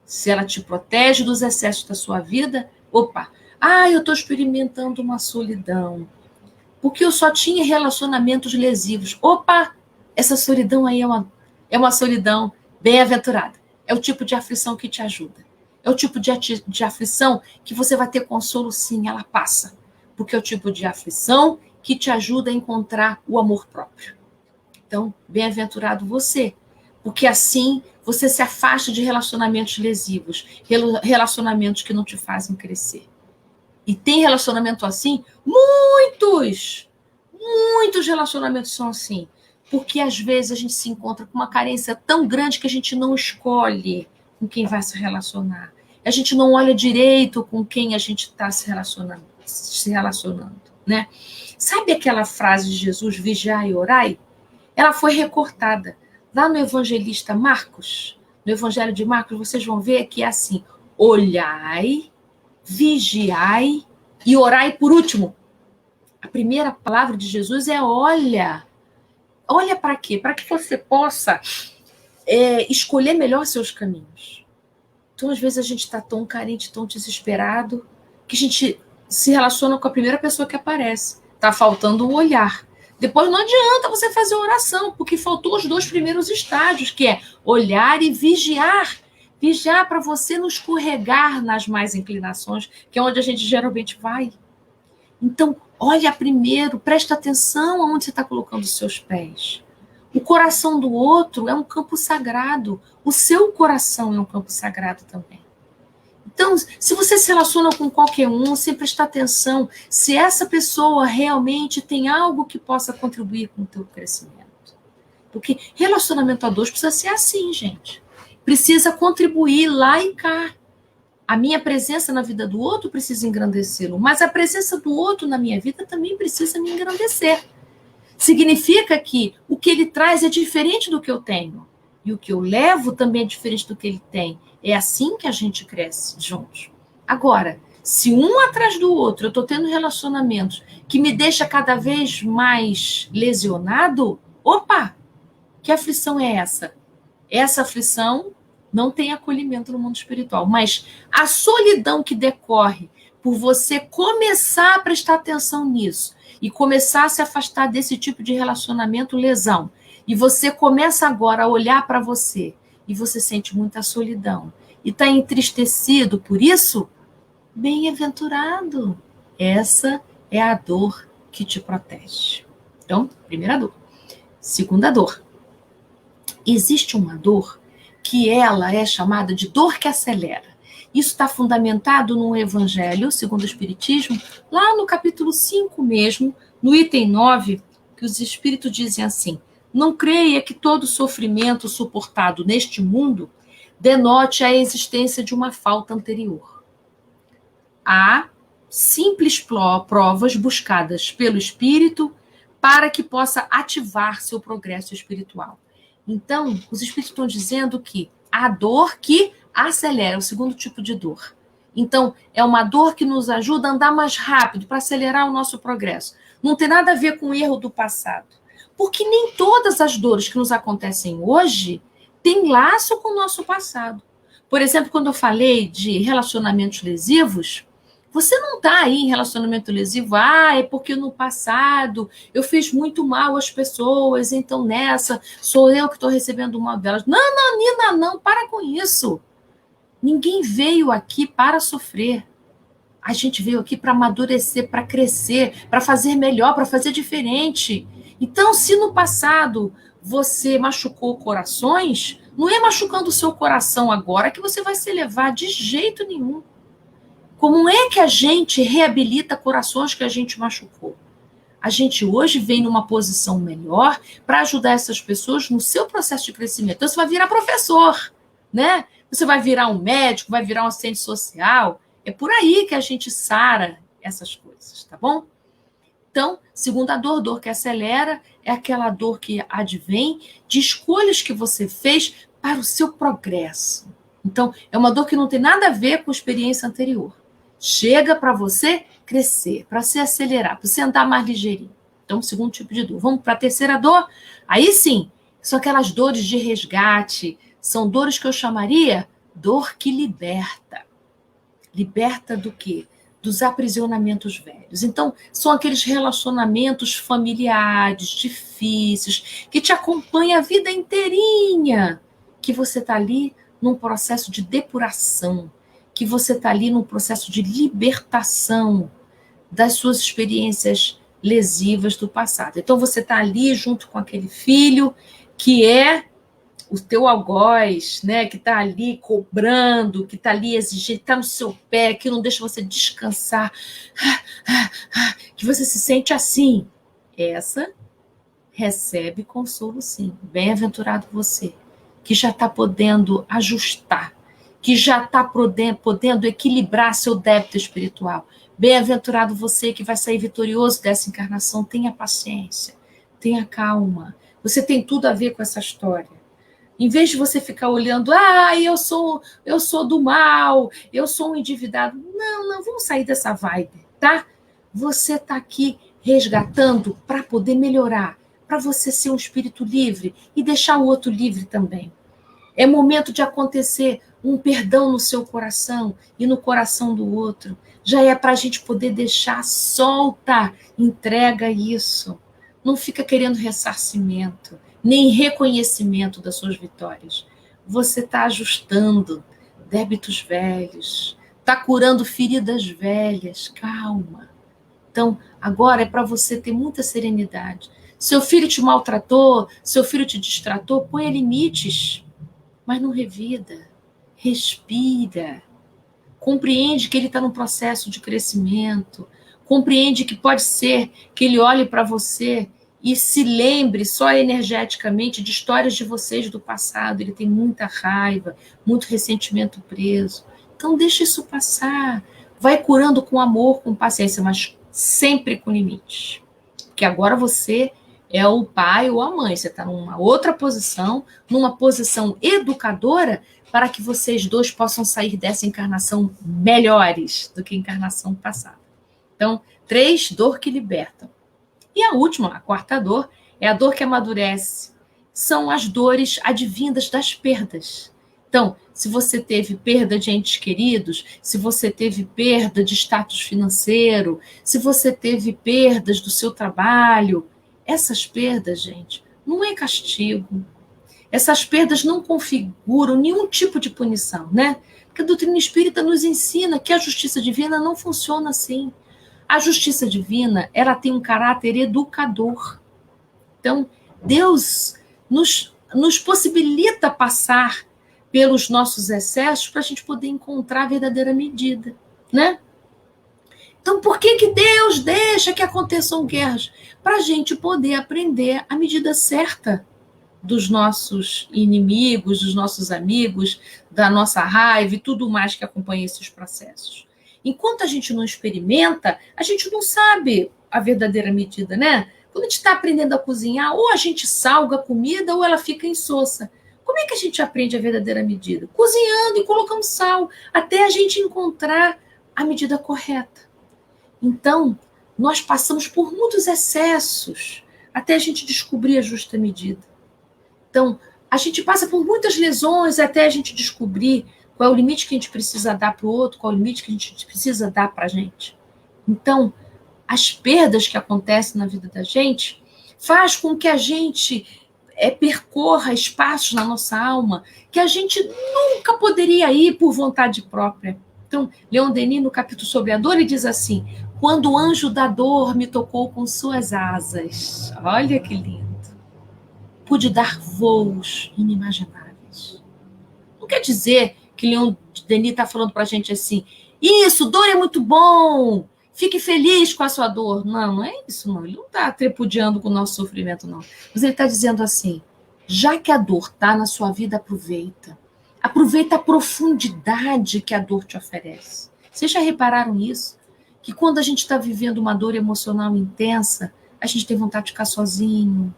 Se ela te protege dos excessos da sua vida, eu estou experimentando uma solidão. Porque eu só tinha relacionamentos lesivos. Essa solidão aí é uma solidão bem-aventurada. É o tipo de aflição que te ajuda. É o tipo de aflição que você vai ter consolo sim, ela passa. Porque é o tipo de aflição que te ajuda a encontrar o amor próprio. Então, bem-aventurado você, porque assim você se afasta de relacionamentos lesivos, relacionamentos que não te fazem crescer. E tem relacionamento assim? Muitos relacionamentos são assim, porque às vezes a gente se encontra com uma carência tão grande que a gente não escolhe com quem vai se relacionar. A gente não olha direito com quem a gente está se relacionando, né? Sabe aquela frase de Jesus, vigiai e orai? Ela foi recortada. Lá no evangelista Marcos, no evangelho de Marcos, vocês vão ver que é assim, olhai, vigiai e orai por último. A primeira palavra de Jesus é olha. Olha para quê? Para que você possa escolher melhor seus caminhos. Então, às vezes, a gente está tão carente, tão desesperado, que a gente se relaciona com a primeira pessoa que aparece. Está faltando o olhar. Depois não adianta você fazer oração, porque faltou os 2 primeiros estágios, que é olhar e vigiar. Vigiar para você não escorregar nas más inclinações, que é onde a gente geralmente vai. Então, Olha primeiro, presta atenção aonde você está colocando os seus pés. O coração do outro é um campo sagrado. O seu coração é um campo sagrado também. Então, se você se relaciona com qualquer um, sem prestar atenção, se essa pessoa realmente tem algo que possa contribuir com o teu crescimento. Porque relacionamento a dois precisa ser assim, gente. Precisa contribuir lá e cá. A minha presença na vida do outro precisa engrandecê-lo, mas a presença do outro na minha vida também precisa me engrandecer. Significa que o que ele traz é diferente do que eu tenho. E o que eu levo também é diferente do que ele tem. É assim que a gente cresce juntos. Agora, se um atrás do outro eu estou tendo relacionamentos que me deixa cada vez mais lesionado, opa, que aflição é essa? Essa aflição não tem acolhimento no mundo espiritual, mas a solidão que decorre por você começar a prestar atenção nisso e começar a se afastar desse tipo de relacionamento lesão, e você começa agora a olhar para você e você sente muita solidão e está entristecido por isso, bem-aventurado. Essa é a dor que te protege. Então, primeira dor. Segunda dor. Existe uma dor que ela é chamada de dor que acelera. Isso está fundamentado no Evangelho, segundo o Espiritismo, lá no capítulo 5 mesmo, no item 9, que os Espíritos dizem assim: não creia que todo sofrimento suportado neste mundo denote a existência de uma falta anterior. Há simples provas buscadas pelo Espírito para que possa ativar seu progresso espiritual. Então, os Espíritos estão dizendo que a dor que acelera, o segundo tipo de dor. Então, é uma dor que nos ajuda a andar mais rápido, para acelerar o nosso progresso. Não tem nada a ver com o erro do passado. Porque nem todas as dores que nos acontecem hoje têm laço com o nosso passado. Por exemplo, quando eu falei de relacionamentos lesivos, você não está aí em relacionamento lesivo, é porque no passado eu fiz muito mal às pessoas, então nessa sou eu que estou recebendo o mal delas. Não, Nina, não, para com isso. Ninguém veio aqui para sofrer. A gente veio aqui para amadurecer, para crescer, para fazer melhor, para fazer diferente. Então, se no passado você machucou corações, não é machucando o seu coração agora que você vai se elevar de jeito nenhum. Como é que a gente reabilita corações que a gente machucou? A gente hoje vem numa posição melhor para ajudar essas pessoas no seu processo de crescimento. Então, você vai virar professor, né? Você vai virar um médico, vai virar um assistente social. É por aí que a gente sara essas coisas, tá bom? Então, segunda dor que acelera, é aquela dor que advém de escolhas que você fez para o seu progresso. Então, é uma dor que não tem nada a ver com a experiência anterior. Chega para você crescer, para se acelerar, para você andar mais ligeirinho. Então, segundo tipo de dor. Vamos para a terceira dor? Aí sim, são aquelas dores de resgate, são dores que eu chamaria dor que liberta. Liberta do quê? Dos aprisionamentos velhos. Então, são aqueles relacionamentos familiares, difíceis, que te acompanham a vida inteirinha, que você está ali num processo de depuração, que você está ali num processo de libertação das suas experiências lesivas do passado. Então, você está ali junto com aquele filho que é o teu algoz, né, que está ali cobrando, que está ali exigindo, está no seu pé, que não deixa você descansar, que você se sente assim. Essa recebe consolo sim. Bem-aventurado você, que já está podendo ajustar, que já está podendo equilibrar seu débito espiritual. Bem-aventurado você que vai sair vitorioso dessa encarnação. Tenha paciência, tenha calma. Você tem tudo a ver com essa história. Em vez de você ficar olhando, eu sou do mal, eu sou um endividado. Não, vamos sair dessa vibe, tá? Você está aqui resgatando para poder melhorar, para você ser um espírito livre e deixar o outro livre também. É momento de acontecer um perdão no seu coração e no coração do outro. Já é para a gente poder deixar, solta, entrega isso. Não fica querendo ressarcimento, nem reconhecimento das suas vitórias. Você está ajustando débitos velhos, está curando feridas velhas. Calma. Então, agora é para você ter muita serenidade. Seu filho te maltratou, seu filho te distratou, ponha limites, mas não revida. Respira. Compreende que ele está num processo de crescimento. Compreende que pode ser que ele olhe para você e se lembre só energeticamente de histórias de vocês do passado. Ele tem muita raiva, muito ressentimento preso. Então, deixa isso passar. Vai curando com amor, com paciência, mas sempre com limites. Porque agora você é o pai ou a mãe. Você está numa outra posição, numa posição educadora, para que vocês dois possam sair dessa encarnação melhores do que a encarnação passada. Então, 3, dor que liberta. E a última, a quarta dor, é a dor que amadurece. São as dores advindas das perdas. Então, se você teve perda de entes queridos, se você teve perda de status financeiro, se você teve perdas do seu trabalho, essas perdas, gente, não é castigo. Essas perdas não configuram nenhum tipo de punição, né? Porque a doutrina espírita nos ensina que a justiça divina não funciona assim. A justiça divina, ela tem um caráter educador. Então, Deus nos possibilita passar pelos nossos excessos para a gente poder encontrar a verdadeira medida, né? Então, por que Deus deixa que aconteçam guerras? Para a gente poder aprender a medida certa dos nossos inimigos, dos nossos amigos, da nossa raiva e tudo mais que acompanha esses processos. Enquanto a gente não experimenta, a gente não sabe a verdadeira medida, né? Quando a gente está aprendendo a cozinhar, ou a gente salga a comida ou ela fica insossa. Como é que a gente aprende a verdadeira medida? Cozinhando e colocando sal, até a gente encontrar a medida correta. Então, nós passamos por muitos excessos até a gente descobrir a justa medida. Então, a gente passa por muitas lesões até a gente descobrir qual é o limite que a gente precisa dar para o outro, qual é o limite que a gente precisa dar para a gente. Então, as perdas que acontecem na vida da gente faz com que a gente percorra espaços na nossa alma que a gente nunca poderia ir por vontade própria. Então, Leon Denis, no capítulo sobre a dor, ele diz assim: quando o anjo da dor me tocou com suas asas, olha que lindo, pude dar voos inimagináveis. Não quer dizer que Leon Denis está falando para a gente assim, isso, dor é muito bom, fique feliz com a sua dor. Não, não é isso, não. Ele não está tripudiando com o nosso sofrimento, não. Mas ele está dizendo assim, já que a dor está na sua vida, aproveita. Aproveita a profundidade que a dor te oferece. Vocês já repararam isso? Que quando a gente está vivendo uma dor emocional intensa, a gente tem vontade de ficar sozinho,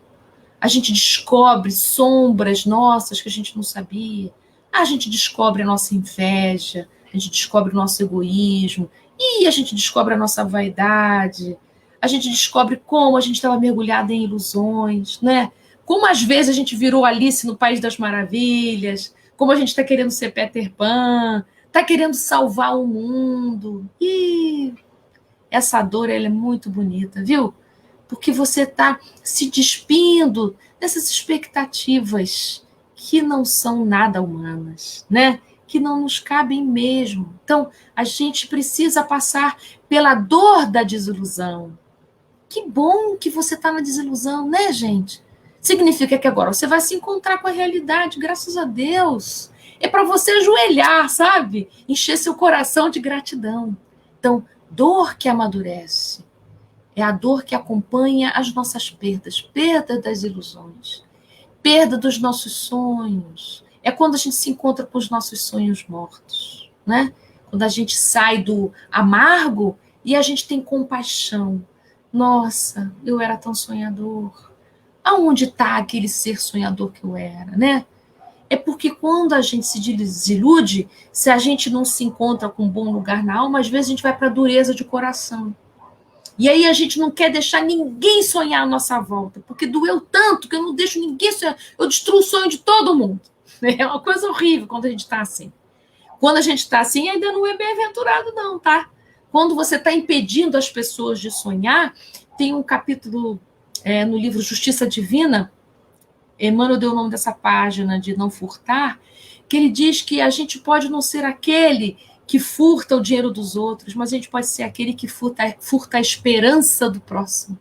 a gente descobre sombras nossas que a gente não sabia, a gente descobre a nossa inveja, a gente descobre o nosso egoísmo, e a gente descobre a nossa vaidade, a gente descobre como a gente estava mergulhado em ilusões, né? Como às vezes a gente virou Alice no País das Maravilhas, como a gente está querendo ser Peter Pan, está querendo salvar o mundo. E essa dor, ela é muito bonita, viu? Porque você está se despindo dessas expectativas que não são nada humanas, né? Que não nos cabem mesmo. Então, a gente precisa passar pela dor da desilusão. Que bom que você está na desilusão, né, gente? Significa que agora você vai se encontrar com a realidade, graças a Deus. É para você ajoelhar, sabe? Encher seu coração de gratidão. Então, dor que amadurece. É a dor que acompanha as nossas perdas. Perda das ilusões. Perda dos nossos sonhos. É quando a gente se encontra com os nossos sonhos mortos, né? Quando a gente sai do amargo e a gente tem compaixão. Nossa, eu era tão sonhador. Aonde está aquele ser sonhador que eu era, né? É porque quando a gente se desilude, se a gente não se encontra com um bom lugar na alma, às vezes a gente vai para a dureza de coração. E aí a gente não quer deixar ninguém sonhar à nossa volta, porque doeu tanto que eu não deixo ninguém sonhar. Eu destruo o sonho de todo mundo. É uma coisa horrível quando a gente está assim. Quando a gente está assim, ainda não é bem-aventurado não, tá? Quando você está impedindo as pessoas de sonhar, tem um capítulo no livro Justiça Divina, Emmanuel deu o nome dessa página de Não Furtar, que ele diz que a gente pode não ser aquele que furta o dinheiro dos outros, mas a gente pode ser aquele que furta a esperança do próximo,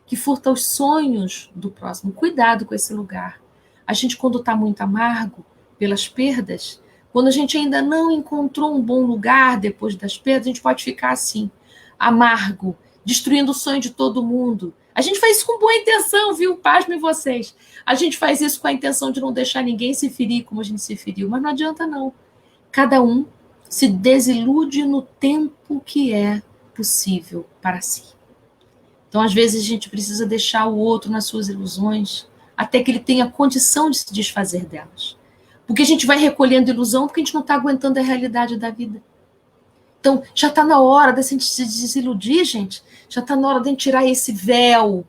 que furta os sonhos do próximo. Cuidado com esse lugar. A gente, quando está muito amargo pelas perdas, quando a gente ainda não encontrou um bom lugar depois das perdas, a gente pode ficar assim, amargo, destruindo o sonho de todo mundo. A gente faz isso com boa intenção, viu? Pasmem vocês. A gente faz isso com a intenção de não deixar ninguém se ferir como a gente se feriu, mas não adianta não. Cada um se desilude no tempo que é possível para si. Então, às vezes, a gente precisa deixar o outro nas suas ilusões até que ele tenha condição de se desfazer delas. Porque a gente vai recolhendo ilusão porque a gente não está aguentando a realidade da vida. Então, já está na hora da gente se desiludir, gente. Já está na hora de a gente tirar esse véu.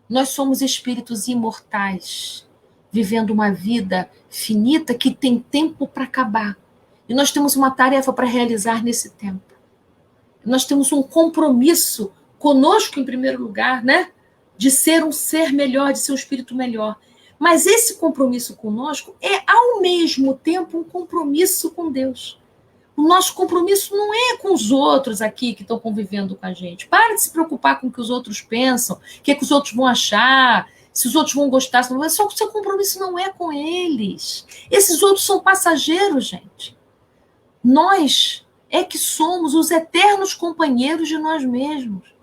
Nós somos espíritos imortais, vivendo uma vida finita que tem tempo para acabar. E nós temos uma tarefa para realizar nesse tempo. Nós temos um compromisso conosco, em primeiro lugar, né? De ser um ser melhor, de ser um espírito melhor. Mas esse compromisso conosco é, ao mesmo tempo, um compromisso com Deus. O nosso compromisso não é com os outros aqui que estão convivendo com a gente. Para de se preocupar com o que os outros pensam, o que os outros vão achar, se os outros vão gostar. Só que o seu compromisso não é com eles. Esses outros são passageiros, gente. Nós é que somos os eternos companheiros de nós mesmos.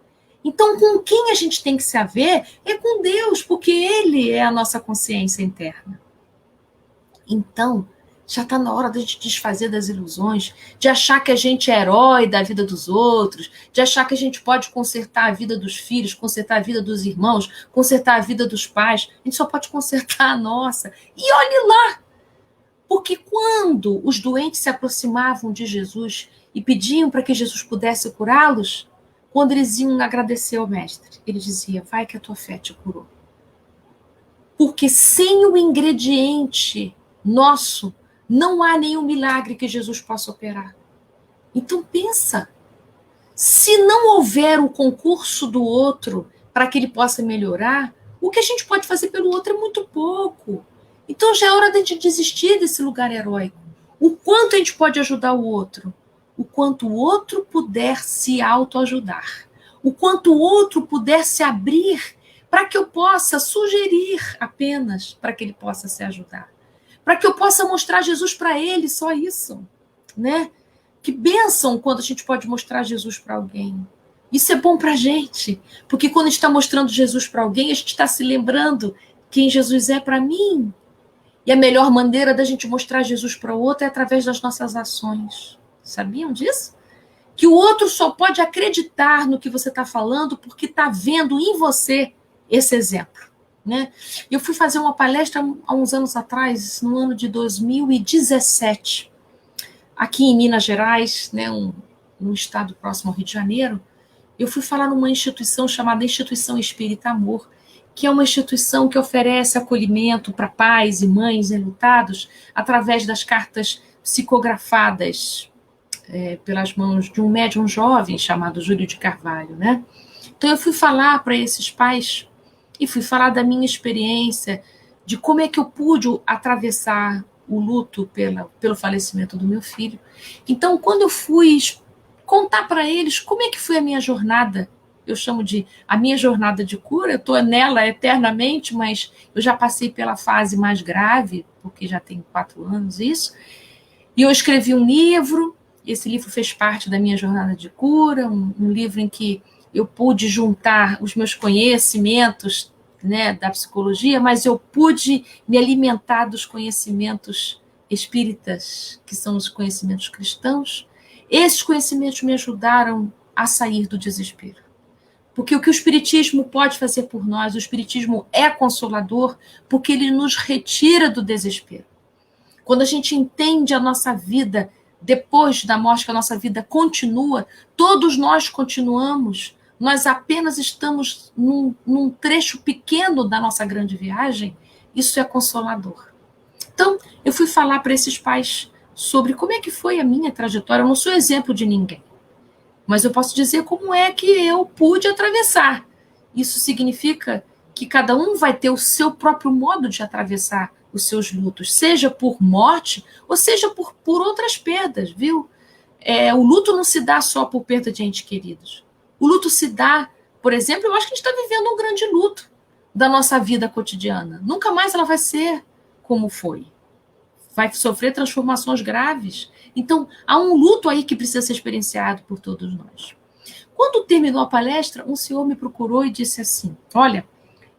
Então, com quem a gente tem que se haver é com Deus, porque Ele é a nossa consciência interna. Então, já está na hora de a gente desfazer das ilusões, de achar que a gente é herói da vida dos outros, de achar que a gente pode consertar a vida dos filhos, consertar a vida dos irmãos, consertar a vida dos pais. A gente só pode consertar a nossa. E olhe lá! Porque quando os doentes se aproximavam de Jesus e pediam para que Jesus pudesse curá-los, quando eles iam agradecer ao mestre, ele dizia, vai que a tua fé te curou. Porque sem o ingrediente nosso, não há nenhum milagre que Jesus possa operar. Então pensa, se não houver o concurso do outro para que ele possa melhorar, o que a gente pode fazer pelo outro é muito pouco. Então já é hora de a gente desistir desse lugar heróico. O quanto a gente pode ajudar o outro? O quanto o outro puder se autoajudar. O quanto o outro puder se abrir para que eu possa sugerir apenas para que ele possa se ajudar. Para que eu possa mostrar Jesus para ele, só isso. Né? Que bênção quando a gente pode mostrar Jesus para alguém. Isso é bom para a gente. Porque quando a gente está mostrando Jesus para alguém, a gente está se lembrando quem Jesus é para mim. E a melhor maneira da gente mostrar Jesus para o outro é através das nossas ações. Sabiam disso? Que o outro só pode acreditar no que você está falando porque está vendo em você esse exemplo. Né? Eu fui fazer uma palestra há uns anos atrás, no ano de 2017, aqui em Minas Gerais, né, um estado próximo ao Rio de Janeiro. Eu fui falar numa instituição chamada Instituição Espírita Amor, que é uma instituição que oferece acolhimento para pais e mães enlutados através das cartas psicografadas pelas mãos de um médium jovem chamado Júlio de Carvalho. Né? Então eu fui falar para esses pais e fui falar da minha experiência, de como é que eu pude atravessar o luto pelo falecimento do meu filho. Então, quando eu fui contar para eles como é que foi a minha jornada, eu chamo de a minha jornada de cura, eu estou nela eternamente, mas eu já passei pela fase mais grave, porque já tem 4 anos isso, e eu escrevi um livro, esse livro fez parte da minha jornada de cura, um livro em que eu pude juntar os meus conhecimentos, né, da psicologia, mas eu pude me alimentar dos conhecimentos espíritas, que são os conhecimentos cristãos. Esses conhecimentos me ajudaram a sair do desespero. Porque o que o Espiritismo pode fazer por nós, o Espiritismo é consolador, porque ele nos retira do desespero. Quando a gente entende a nossa vida, depois da morte, que a nossa vida continua, todos nós continuamos, nós apenas estamos num trecho pequeno da nossa grande viagem, isso é consolador. Então, eu fui falar para esses pais sobre como é que foi a minha trajetória. Eu não sou exemplo de ninguém, mas eu posso dizer como é que eu pude atravessar. Isso significa que cada um vai ter o seu próprio modo de atravessar os seus lutos, seja por morte ou seja por outras perdas, viu? o luto não se dá só por perda de entes queridos. O luto se dá, por exemplo, eu acho que a gente está vivendo um grande luto da nossa vida cotidiana. Nunca mais ela vai ser como foi. Vai sofrer transformações graves. Então, há um luto aí que precisa ser experienciado por todos nós. Quando terminou a palestra, um senhor me procurou e disse assim: olha,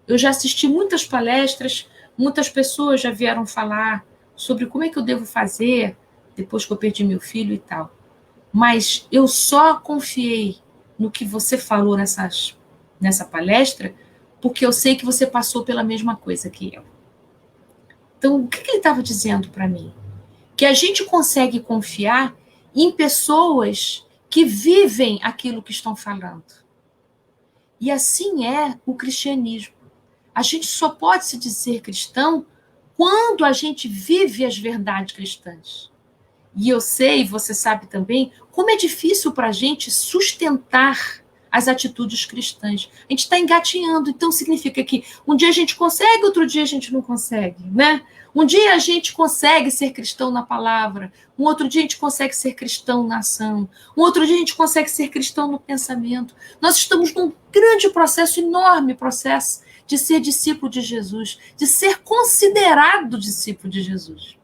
eu já assisti muitas palestras, muitas pessoas já vieram falar sobre como é que eu devo fazer depois que eu perdi meu filho e tal. Mas eu só confiei no que você falou nessa palestra porque eu sei que você passou pela mesma coisa que eu. Então, o que ele estava dizendo para mim? Que a gente consegue confiar em pessoas que vivem aquilo que estão falando. E assim é o cristianismo. A gente só pode se dizer cristão quando a gente vive as verdades cristãs. E eu sei, você sabe também, como é difícil para a gente sustentar as atitudes cristãs. A gente está engatinhando, então significa que um dia a gente consegue, outro dia a gente não consegue, né? Um dia a gente consegue ser cristão na palavra, um outro dia a gente consegue ser cristão na ação, um outro dia a gente consegue ser cristão no pensamento. Nós estamos num grande processo, enorme processo, de ser discípulo de Jesus, de ser considerado discípulo de Jesus.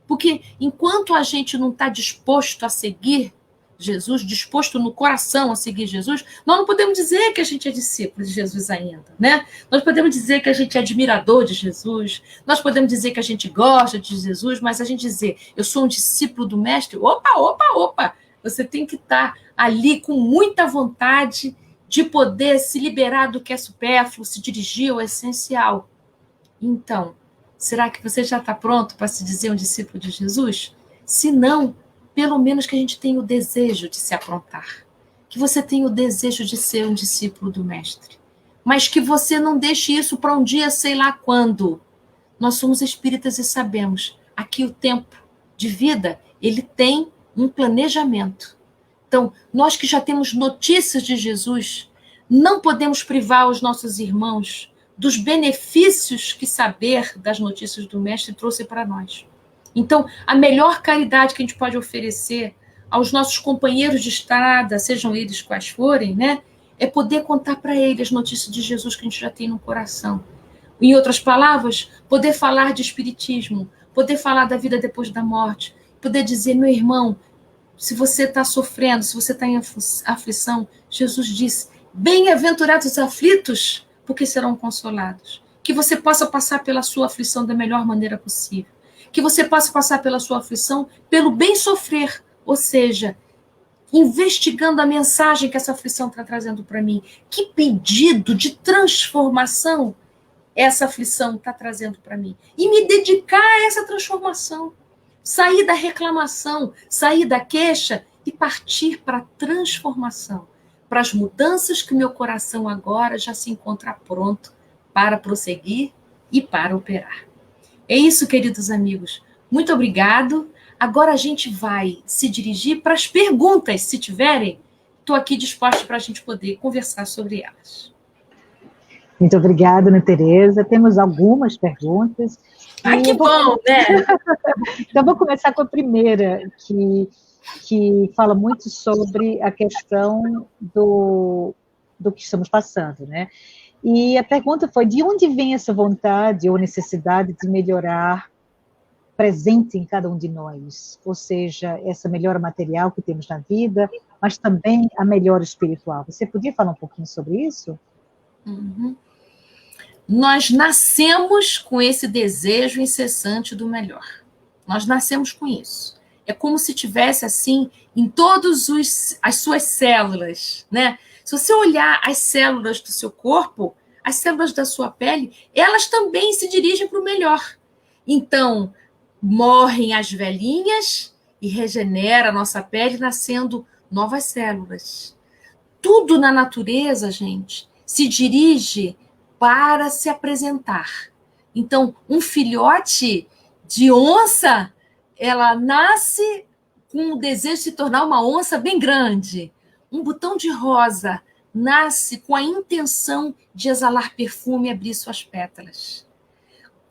Porque enquanto a gente não está disposto a seguir Jesus, disposto no coração a seguir Jesus, nós não podemos dizer que a gente é discípulo de Jesus ainda, né? Nós podemos dizer que a gente é admirador de Jesus, nós podemos dizer que a gente gosta de Jesus, mas a gente dizer, eu sou um discípulo do mestre, opa, você tem que estar ali com muita vontade de poder se liberar do que é supérfluo, se dirigir ao essencial. Então, será que você já está pronto para se dizer um discípulo de Jesus? Se não, pelo menos que a gente tenha o desejo de se aprontar. Que você tenha o desejo de ser um discípulo do Mestre. Mas que você não deixe isso para um dia, sei lá quando. Nós somos espíritas e sabemos, aqui o tempo de vida, ele tem um planejamento. Então, nós que já temos notícias de Jesus, não podemos privar os nossos irmãos dos benefícios que saber das notícias do Mestre trouxe para nós. Então, a melhor caridade que a gente pode oferecer aos nossos companheiros de estrada, sejam eles quais forem, né, é poder contar para eles as notícias de Jesus que a gente já tem no coração. Em outras palavras, poder falar de espiritismo, poder falar da vida depois da morte, poder dizer, meu irmão, se você está sofrendo, se você está em aflição, Jesus disse, bem-aventurados os aflitos, porque serão consolados. Que você possa passar pela sua aflição da melhor maneira possível. Que você possa passar pela sua aflição pelo bem sofrer, ou seja, investigando a mensagem que essa aflição está trazendo para mim. Que pedido de transformação essa aflição está trazendo para mim. E me dedicar a essa transformação. Sair da reclamação, sair da queixa e partir para a transformação. Para as mudanças que o meu coração agora já se encontra pronto para prosseguir e para operar. É isso, queridos amigos. Muito obrigado. Agora a gente vai se dirigir para as perguntas, se tiverem. Estou aqui disposta para a gente poder conversar sobre elas. Muito obrigada, Ana Tereza. Temos algumas perguntas. Que bom, né? Então, vou começar com a primeira, que fala muito sobre a questão do que estamos passando, né? E a pergunta foi, de onde vem essa vontade ou necessidade de melhorar presente em cada um de nós? Ou seja, essa melhora material que temos na vida, mas também a melhora espiritual. Você podia falar um pouquinho sobre isso? Uhum. Nós nascemos com esse desejo incessante do melhor. Nós nascemos com isso. É como se tivesse, assim, em todas as suas células, né? Se você olhar as células do seu corpo, as células da sua pele, elas também se dirigem para o melhor. Então, morrem as velhinhas e regenera a nossa pele, nascendo novas células. Tudo na natureza, gente, se dirige para se apresentar. Então, um filhote de onça, ela nasce com o desejo de se tornar uma onça bem grande. Um botão de rosa nasce com a intenção de exalar perfume e abrir suas pétalas.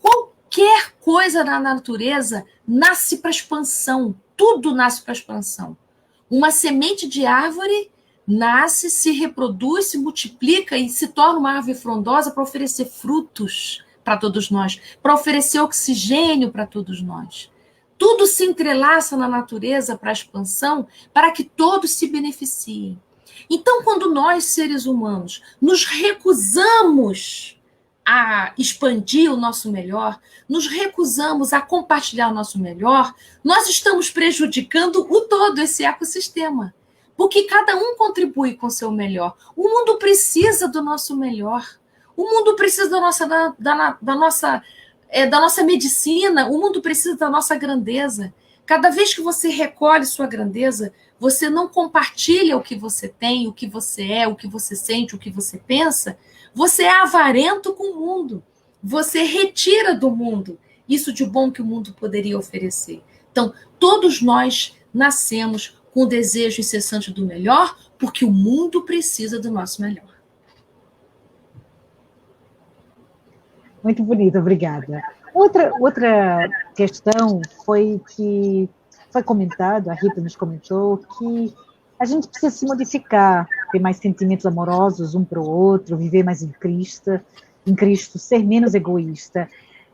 Qualquer coisa na natureza nasce para expansão. Tudo nasce para expansão. Uma semente de árvore nasce, se reproduz, se multiplica e se torna uma árvore frondosa para oferecer frutos para todos nós, para oferecer oxigênio para todos nós. Tudo se entrelaça na natureza para a expansão, para que todos se beneficiem. Então, quando nós, seres humanos, nos recusamos a expandir o nosso melhor, nos recusamos a compartilhar o nosso melhor, nós estamos prejudicando o todo, esse ecossistema. Porque cada um contribui com o seu melhor. O mundo precisa do nosso melhor. O mundo precisa da nossa medicina. O mundo precisa da nossa grandeza. Cada vez que você recolhe sua grandeza, você não compartilha o que você tem, o que você é, o que você sente, o que você pensa, você é avarento com o mundo. Você retira do mundo isso de bom que o mundo poderia oferecer. Então, todos nós nascemos com o desejo incessante do melhor, porque o mundo precisa do nosso melhor. Muito bonito, obrigada. Outra questão foi que foi comentado, a Rita nos comentou, que a gente precisa se modificar, ter mais sentimentos amorosos um para o outro, viver mais em Cristo, ser menos egoísta.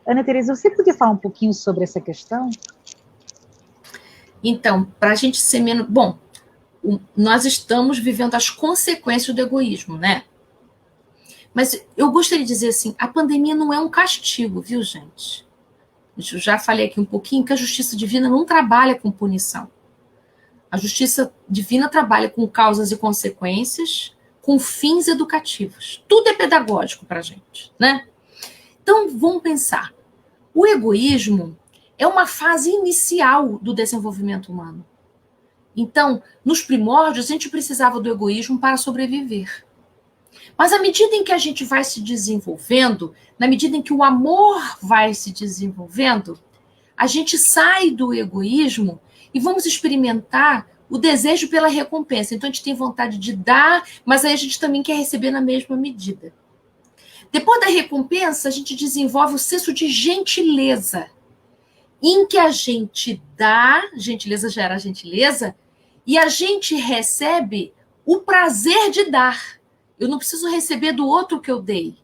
Ana Teresa, você podia falar um pouquinho sobre essa questão? Então, para a gente ser menos... Bom, nós estamos vivendo as consequências do egoísmo, né? Mas eu gostaria de dizer assim, a pandemia não é um castigo, viu, gente? Eu já falei aqui um pouquinho que a justiça divina não trabalha com punição. A justiça divina trabalha com causas e consequências, com fins educativos. Tudo é pedagógico para a gente, né? Então, vamos pensar. O egoísmo é uma fase inicial do desenvolvimento humano. Então, nos primórdios, a gente precisava do egoísmo para sobreviver. Mas à medida em que a gente vai se desenvolvendo, na medida em que o amor vai se desenvolvendo, a gente sai do egoísmo e vamos experimentar o desejo pela recompensa. Então, a gente tem vontade de dar, mas aí a gente também quer receber na mesma medida. Depois da recompensa, a gente desenvolve o senso de gentileza, em que a gente dá, gentileza gera gentileza, e a gente recebe o prazer de dar. Eu não preciso receber do outro que eu dei.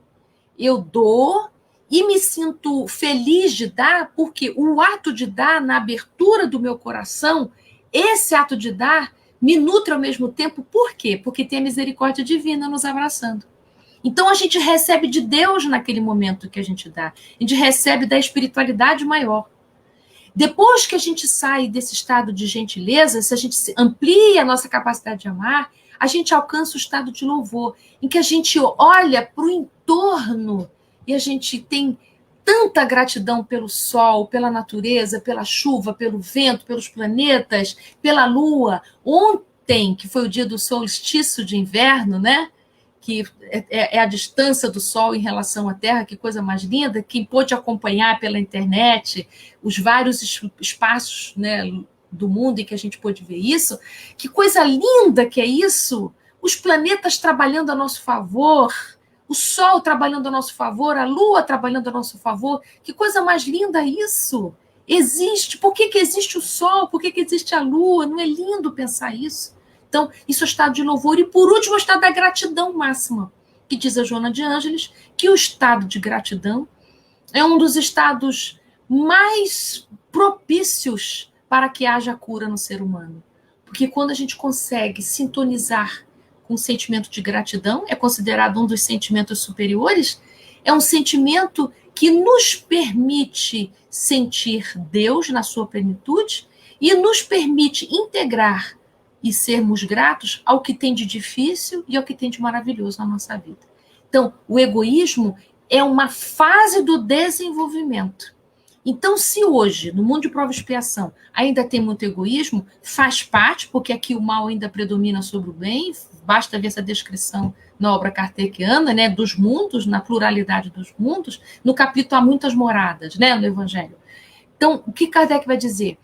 Eu dou e me sinto feliz de dar, porque o ato de dar, na abertura do meu coração, esse ato de dar me nutre ao mesmo tempo. Por quê? Porque tem a misericórdia divina nos abraçando. Então, a gente recebe de Deus naquele momento que a gente dá. A gente recebe da espiritualidade maior. Depois que a gente sai desse estado de gentileza, se a gente amplia a nossa capacidade de amar, a gente alcança o estado de louvor, em que a gente olha para o entorno e a gente tem tanta gratidão pelo sol, pela natureza, pela chuva, pelo vento, pelos planetas, pela lua. Ontem, que foi o dia do solstício de inverno, né? Que é a distância do Sol em relação à Terra, que coisa mais linda, quem pôde acompanhar pela internet os vários espaços, né, do mundo em que a gente pôde ver isso, que coisa linda que é isso, os planetas trabalhando a nosso favor, o Sol trabalhando a nosso favor, a Lua trabalhando a nosso favor, que coisa mais linda isso, existe, por que existe o Sol, por que existe a Lua, não é lindo pensar isso? Então, isso é o estado de louvor. E, por último, o estado da gratidão máxima, que diz a Joana de Ângeles, que o estado de gratidão é um dos estados mais propícios para que haja cura no ser humano. Porque quando a gente consegue sintonizar com o sentimento de gratidão, é considerado um dos sentimentos superiores, é um sentimento que nos permite sentir Deus na sua plenitude e nos permite integrar e sermos gratos ao que tem de difícil e ao que tem de maravilhoso na nossa vida. Então, o egoísmo é uma fase do desenvolvimento. Então, se hoje, no mundo de prova e expiação, ainda tem muito egoísmo, faz parte, porque aqui o mal ainda predomina sobre o bem, basta ver essa descrição na obra kardeciana, né, dos mundos, na pluralidade dos mundos, no capítulo há muitas moradas, né, no Evangelho. Então, o que Kardec vai dizer?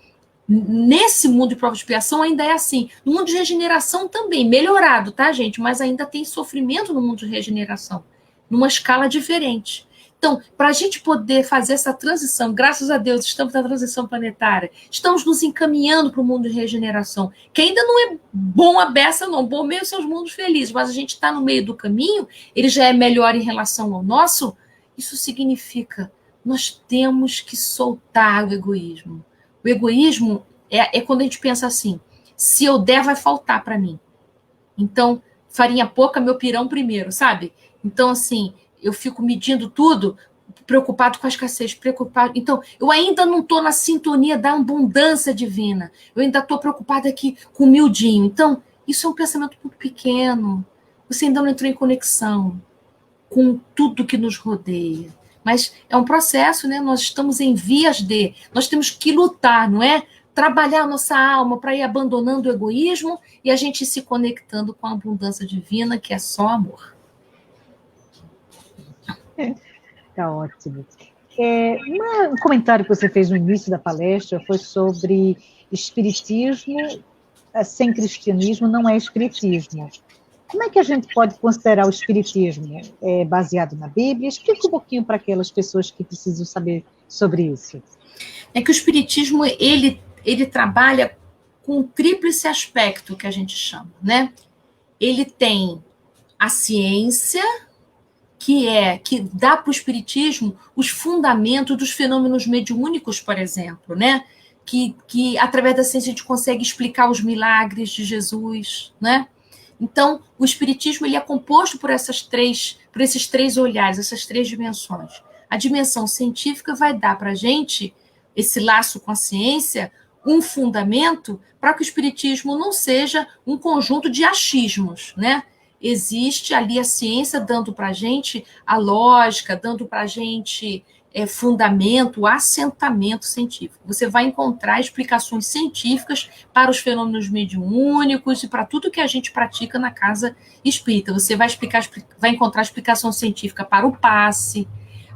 Nesse mundo de prova de expiação ainda é assim. No mundo de regeneração também, melhorado, tá, gente? Mas ainda tem sofrimento no mundo de regeneração, numa escala diferente. Então, para a gente poder fazer essa transição, graças a Deus, estamos na transição planetária, estamos nos encaminhando para o mundo de regeneração, que ainda não é bom a beça, não. Bom mesmo são os mundos felizes, mas a gente está no meio do caminho, ele já é melhor em relação ao nosso. Isso significa nós temos que soltar o egoísmo. O egoísmo é quando a gente pensa assim, se eu der, vai faltar para mim. Então, farinha pouca, meu pirão primeiro, sabe? Então, assim, eu fico medindo tudo, preocupado com a escassez, preocupado. Então, eu ainda não estou na sintonia da abundância divina. Eu ainda estou preocupada aqui com o miudinho. Então, isso é um pensamento muito pequeno. Você ainda não entrou em conexão com tudo que nos rodeia. Mas é um processo, né? Nós estamos em vias de... Nós temos que lutar, não é? Trabalhar a nossa alma para ir abandonando o egoísmo e a gente se conectando com a abundância divina, que é só amor. Tá ótimo. Um comentário que você fez no início da palestra foi sobre espiritismo sem cristianismo não é espiritismo. Como é que a gente pode considerar o espiritismo baseado na Bíblia? Explica um pouquinho para aquelas pessoas que precisam saber sobre isso. É que o espiritismo, ele trabalha com um tríplice aspecto que a gente chama, né? Ele tem a ciência, que dá para o espiritismo os fundamentos dos fenômenos mediúnicos, por exemplo, né? Que através da ciência a gente consegue explicar os milagres de Jesus, né? Então, o espiritismo ele é composto por esses três olhares, essas três dimensões. A dimensão científica vai dar para a gente, esse laço com a ciência, um fundamento para que o espiritismo não seja um conjunto de achismos, né? Existe ali a ciência dando para a gente a lógica, dando para a gente fundamento, assentamento científico. Você vai encontrar explicações científicas para os fenômenos mediúnicos e para tudo que a gente pratica na casa espírita. Você vai encontrar explicação científica para o passe,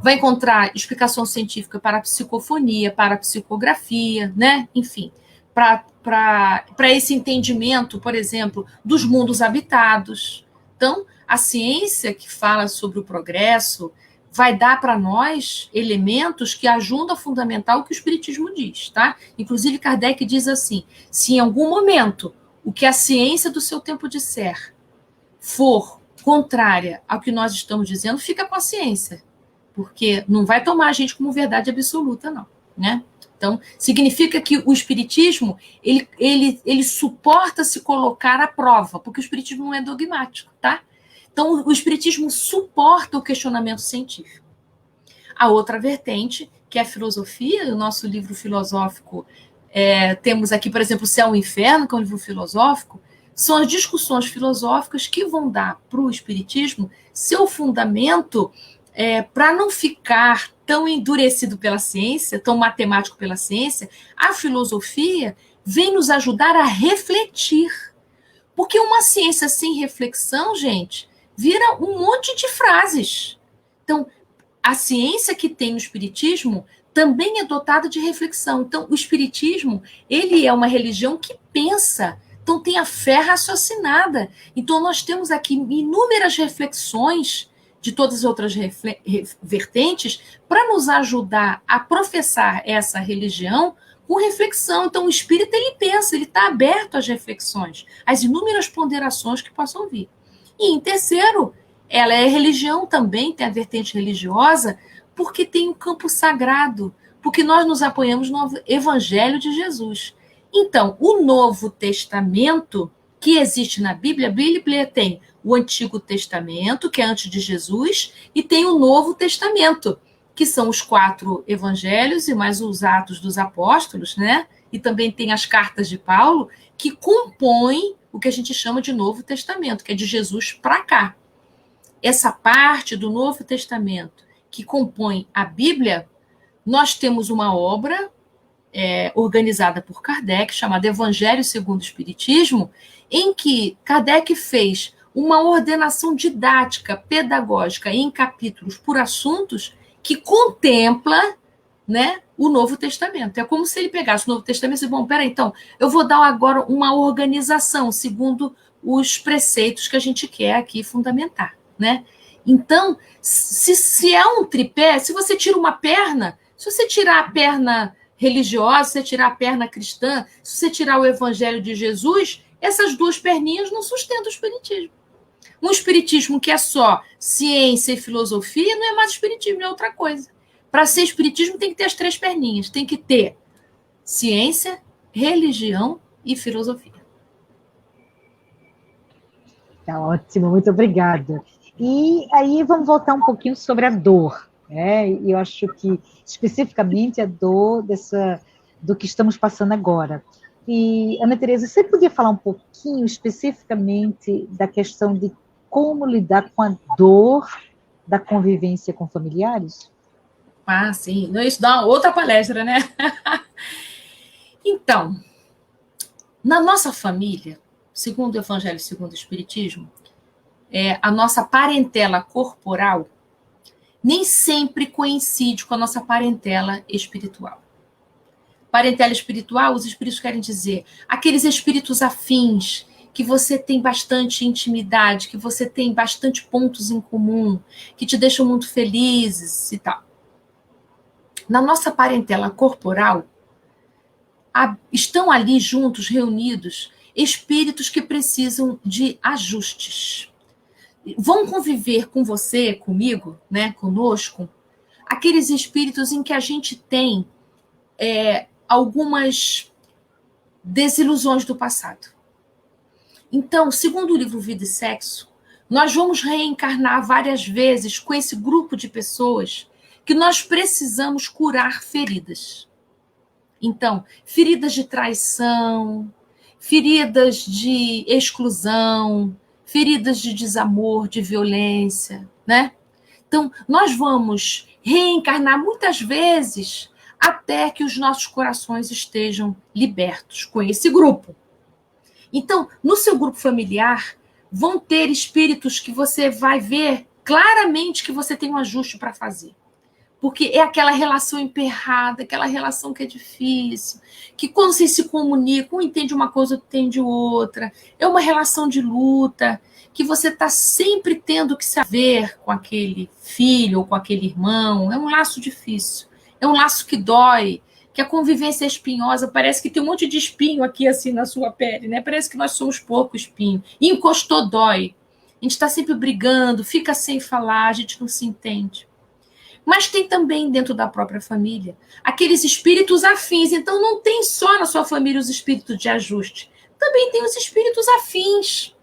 vai encontrar explicação científica para a psicofonia, para a psicografia, né? Enfim, para esse entendimento, por exemplo, dos mundos habitados. Então, a ciência que fala sobre o progresso vai dar para nós elementos que ajudam a fundamentar o que o espiritismo diz, tá? Inclusive, Kardec diz assim, se em algum momento o que a ciência do seu tempo disser for contrária ao que nós estamos dizendo, fica com a ciência, porque não vai tomar a gente como verdade absoluta, não, né? Então, significa que o espiritismo, ele suporta se colocar à prova, porque o espiritismo não é dogmático, tá? Então, o espiritismo suporta o questionamento científico. A outra vertente, que é a filosofia, o nosso livro filosófico, temos aqui, por exemplo, O Céu e o Inferno, que é um livro filosófico, são as discussões filosóficas que vão dar para o espiritismo seu fundamento para não ficar tão endurecido pela ciência, tão matemático pela ciência. A filosofia vem nos ajudar a refletir. Porque uma ciência sem reflexão, gente, vira um monte de frases. Então, a ciência que tem no espiritismo também é dotada de reflexão. Então, o espiritismo, ele é uma religião que pensa. Então, tem a fé raciocinada. Então, nós temos aqui inúmeras reflexões de todas as outras vertentes para nos ajudar a professar essa religião com reflexão. Então, o espírita, ele pensa, ele está aberto às reflexões, às inúmeras ponderações que possam vir. E, em terceiro, ela é religião também, tem a vertente religiosa, porque tem um campo sagrado, porque nós nos apoiamos no Evangelho de Jesus. Então, o Novo Testamento que existe na Bíblia, a Bíblia tem o Antigo Testamento, que é antes de Jesus, e tem o Novo Testamento, que são os 4 evangelhos e mais os Atos dos Apóstolos, né? E também tem as cartas de Paulo, que compõem o que a gente chama de Novo Testamento, que é de Jesus para cá. Essa parte do Novo Testamento que compõe a Bíblia, nós temos uma obra organizada por Kardec, chamada Evangelho segundo o Espiritismo, em que Kardec fez uma ordenação didática, pedagógica, em capítulos por assuntos, que contempla, né, o Novo Testamento. É como se ele pegasse o Novo Testamento e disse, bom, peraí, então, eu vou dar agora uma organização segundo os preceitos que a gente quer aqui fundamentar, né? Então, se é um tripé, se você tira uma perna, se você tirar a perna religiosa, se você tirar a perna cristã, se você tirar o evangelho de Jesus, essas duas perninhas não sustentam o espiritismo. Um espiritismo que é só ciência e filosofia não é mais espiritismo, é outra coisa. Para ser espiritismo tem que ter as três perninhas, tem que ter ciência, religião e filosofia. Tá ótimo, muito obrigada. E aí vamos voltar um pouquinho sobre a dor, né? E eu acho que especificamente a dor do que estamos passando agora. E, Ana Tereza, você podia falar um pouquinho especificamente da questão de como lidar com a dor da convivência com familiares? Ah, sim. Isso dá outra palestra, né? Então, na nossa família, segundo o Evangelho e segundo o Espiritismo, a nossa parentela corporal nem sempre coincide com a nossa parentela espiritual. Parentela espiritual, os espíritos querem dizer aqueles espíritos afins, que você tem bastante intimidade, que você tem bastante pontos em comum, que te deixam muito felizes e tal. Na nossa parentela corporal, estão ali juntos, reunidos, espíritos que precisam de ajustes. Vão conviver com você, comigo, né, conosco, aqueles espíritos em que a gente tem algumas desilusões do passado. Então, segundo o livro Vida e Sexo, nós vamos reencarnar várias vezes com esse grupo de pessoas que nós precisamos curar feridas. Então, feridas de traição, feridas de exclusão, feridas de desamor, de violência, né? Então, nós vamos reencarnar muitas vezes até que os nossos corações estejam libertos com esse grupo. Então, no seu grupo familiar, vão ter espíritos que você vai ver claramente que você tem um ajuste para fazer. Porque é aquela relação emperrada, aquela relação que é difícil, que quando vocês se comunicam, um entende uma coisa, outro entende outra. É uma relação de luta, que você está sempre tendo que se haver com aquele filho ou com aquele irmão. É um laço difícil, é um laço que dói, que a convivência é espinhosa, parece que tem um monte de espinho aqui assim na sua pele, né? Parece que nós somos pouco espinho. E encostou, dói. A gente está sempre brigando, fica sem falar, a gente não se entende. Mas tem também dentro da própria família aqueles espíritos afins. Então não tem só na sua família os espíritos de ajuste. Também tem os espíritos afins.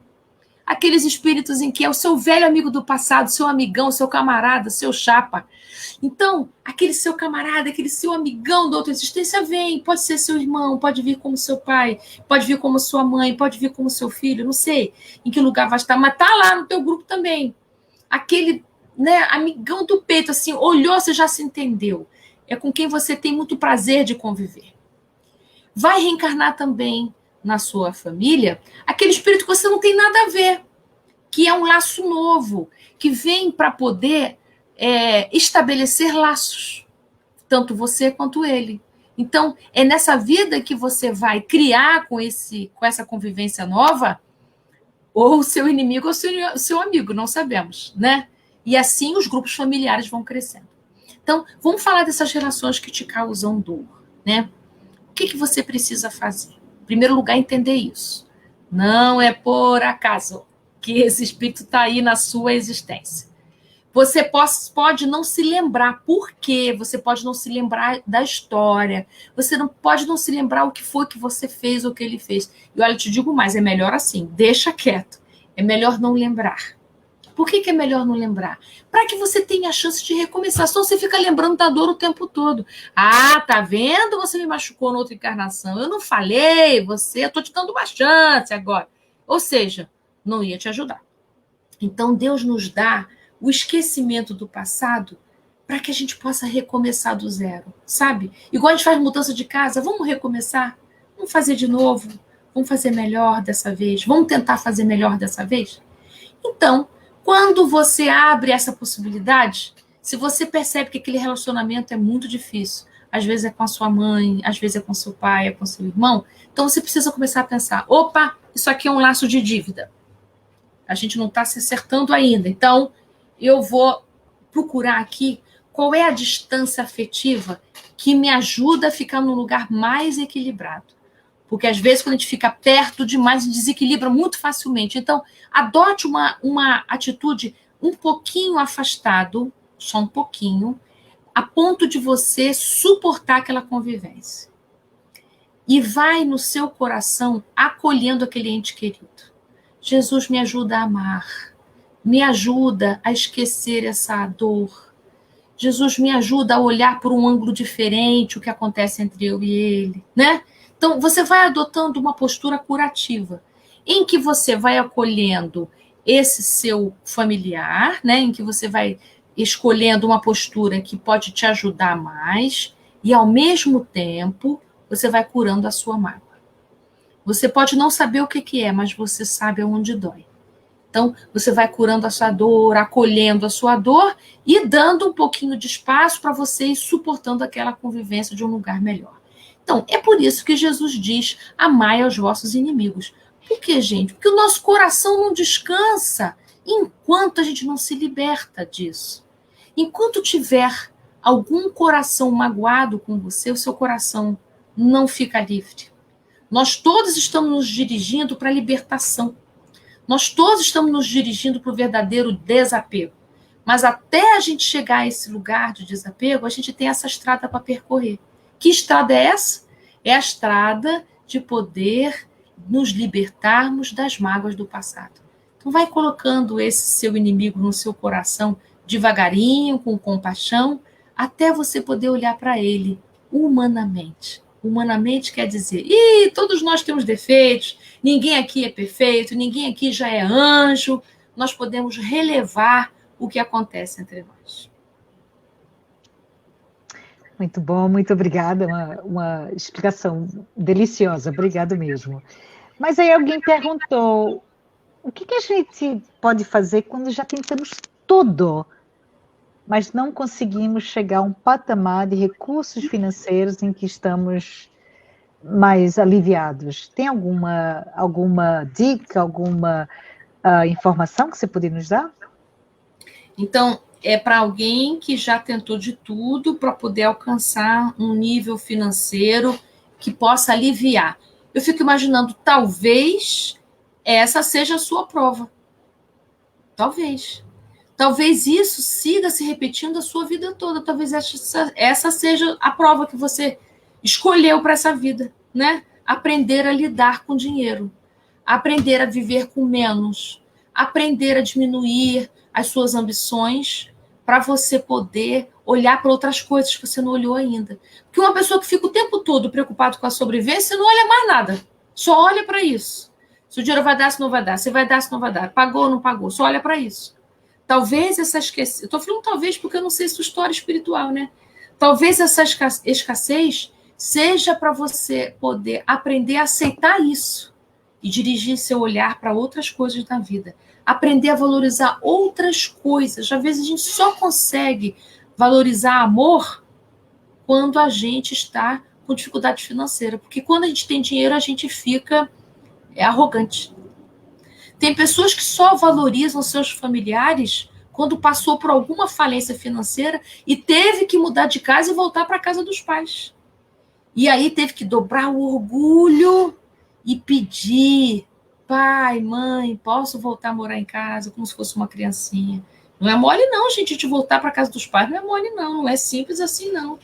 Aqueles espíritos em que é o seu velho amigo do passado, seu amigão, seu camarada, seu chapa. Então, aquele seu camarada, aquele seu amigão da outra existência vem, pode ser seu irmão, pode vir como seu pai, pode vir como sua mãe, pode vir como seu filho, não sei em que lugar vai estar, mas está lá no teu grupo também. Aquele, né, amigão do peito, assim, olhou, você já se entendeu. É com quem você tem muito prazer de conviver. Vai reencarnar também na sua família aquele espírito que você não tem nada a ver, que é um laço novo, que vem para poder estabelecer laços, tanto você quanto ele. Então, é nessa vida que você vai criar com essa convivência nova, ou o seu inimigo ou o seu amigo, não sabemos, né? E assim os grupos familiares vão crescendo. Então, vamos falar dessas relações que te causam dor, né? O que você precisa fazer? Em primeiro lugar, entender isso. Não é por acaso que esse espírito está aí na sua existência. Você pode não se lembrar por quê, você pode não se lembrar da história, você pode não se lembrar o que foi que você fez ou o que ele fez. E olha, eu te digo mais, é melhor assim, deixa quieto. É melhor não lembrar. Por que é melhor não lembrar? Para que você tenha a chance de recomeçar. Só você fica lembrando da dor o tempo todo. Ah, tá vendo? Você me machucou na outra encarnação. Eu não falei, eu tô te dando uma chance agora. Ou seja, não ia te ajudar. Então, Deus nos dá o esquecimento do passado para que a gente possa recomeçar do zero, sabe? Igual a gente faz mudança de casa, vamos recomeçar? Vamos fazer de novo? Vamos fazer melhor dessa vez? Vamos tentar fazer melhor dessa vez? Então, quando você abre essa possibilidade, se você percebe que aquele relacionamento é muito difícil, às vezes é com a sua mãe, às vezes é com seu pai, é com seu irmão, então você precisa começar a pensar, opa, isso aqui é um laço de dívida. A gente não está se acertando ainda, então eu vou procurar aqui qual é a distância afetiva que me ajuda a ficar num lugar mais equilibrado. Porque, às vezes, quando a gente fica perto demais, a gente desequilibra muito facilmente. Então, adote uma atitude um pouquinho afastado, só um pouquinho, a ponto de você suportar aquela convivência. E vai no seu coração acolhendo aquele ente querido. Jesus, me ajuda a amar. Me ajuda a esquecer essa dor. Jesus, me ajuda a olhar por um ângulo diferente o que acontece entre eu e ele, né? Então, você vai adotando uma postura curativa, em que você vai acolhendo esse seu familiar, né? Em que você vai escolhendo uma postura que pode te ajudar mais, e, ao mesmo tempo, você vai curando a sua mágoa. Você pode não saber o que é, mas você sabe aonde dói. Então, você vai curando a sua dor, acolhendo a sua dor e dando um pouquinho de espaço para você ir suportando aquela convivência de um lugar melhor. Então, é por isso que Jesus diz: amai aos vossos inimigos. Por quê, gente? Porque o nosso coração não descansa enquanto a gente não se liberta disso. Enquanto tiver algum coração magoado com você, o seu coração não fica livre. Nós todos estamos nos dirigindo para a libertação. Nós todos estamos nos dirigindo para o verdadeiro desapego. Mas até a gente chegar a esse lugar de desapego, a gente tem essa estrada para percorrer. Que estrada é essa? É a estrada de poder nos libertarmos das mágoas do passado. Então vai colocando esse seu inimigo no seu coração devagarinho, com compaixão, até você poder olhar para ele humanamente. Humanamente quer dizer, todos nós temos defeitos, ninguém aqui é perfeito, ninguém aqui já é anjo. Nós podemos relevar o que acontece entre nós. Muito bom, muito obrigada, uma explicação deliciosa, obrigado mesmo. Mas aí alguém perguntou, o que a gente pode fazer quando já tentamos tudo, mas não conseguimos chegar a um patamar de recursos financeiros em que estamos mais aliviados? Tem alguma dica, alguma informação que você poderia nos dar? Então, é para alguém que já tentou de tudo para poder alcançar um nível financeiro que possa aliviar. Eu fico imaginando, talvez essa seja a sua prova. Talvez. Talvez isso siga se repetindo a sua vida toda. Talvez essa seja a prova que você escolheu para essa vida, né? Aprender a lidar com dinheiro, aprender a viver com menos, aprender a diminuir as suas ambições para você poder olhar para outras coisas que você não olhou ainda. Porque uma pessoa que fica o tempo todo preocupada com a sobrevivência não olha mais nada, só olha para isso. Se o dinheiro vai dar, se não vai dar, se vai dar, se não vai dar, pagou ou não pagou, só olha para isso. Talvez essa escassez, eu estou falando talvez porque eu não sei sua história espiritual, né? Talvez essa escassez seja para você poder aprender a aceitar isso e dirigir seu olhar para outras coisas da vida. Aprender a valorizar outras coisas. Às vezes a gente só consegue valorizar amor quando a gente está com dificuldade financeira. Porque quando a gente tem dinheiro, a gente fica arrogante. Tem pessoas que só valorizam seus familiares quando passou por alguma falência financeira e teve que mudar de casa e voltar para a casa dos pais. E aí teve que dobrar o orgulho e pedir: pai, mãe, posso voltar a morar em casa? Como se fosse uma criancinha. Não é mole não, gente, de voltar para a casa dos pais. Não é mole não é simples assim não.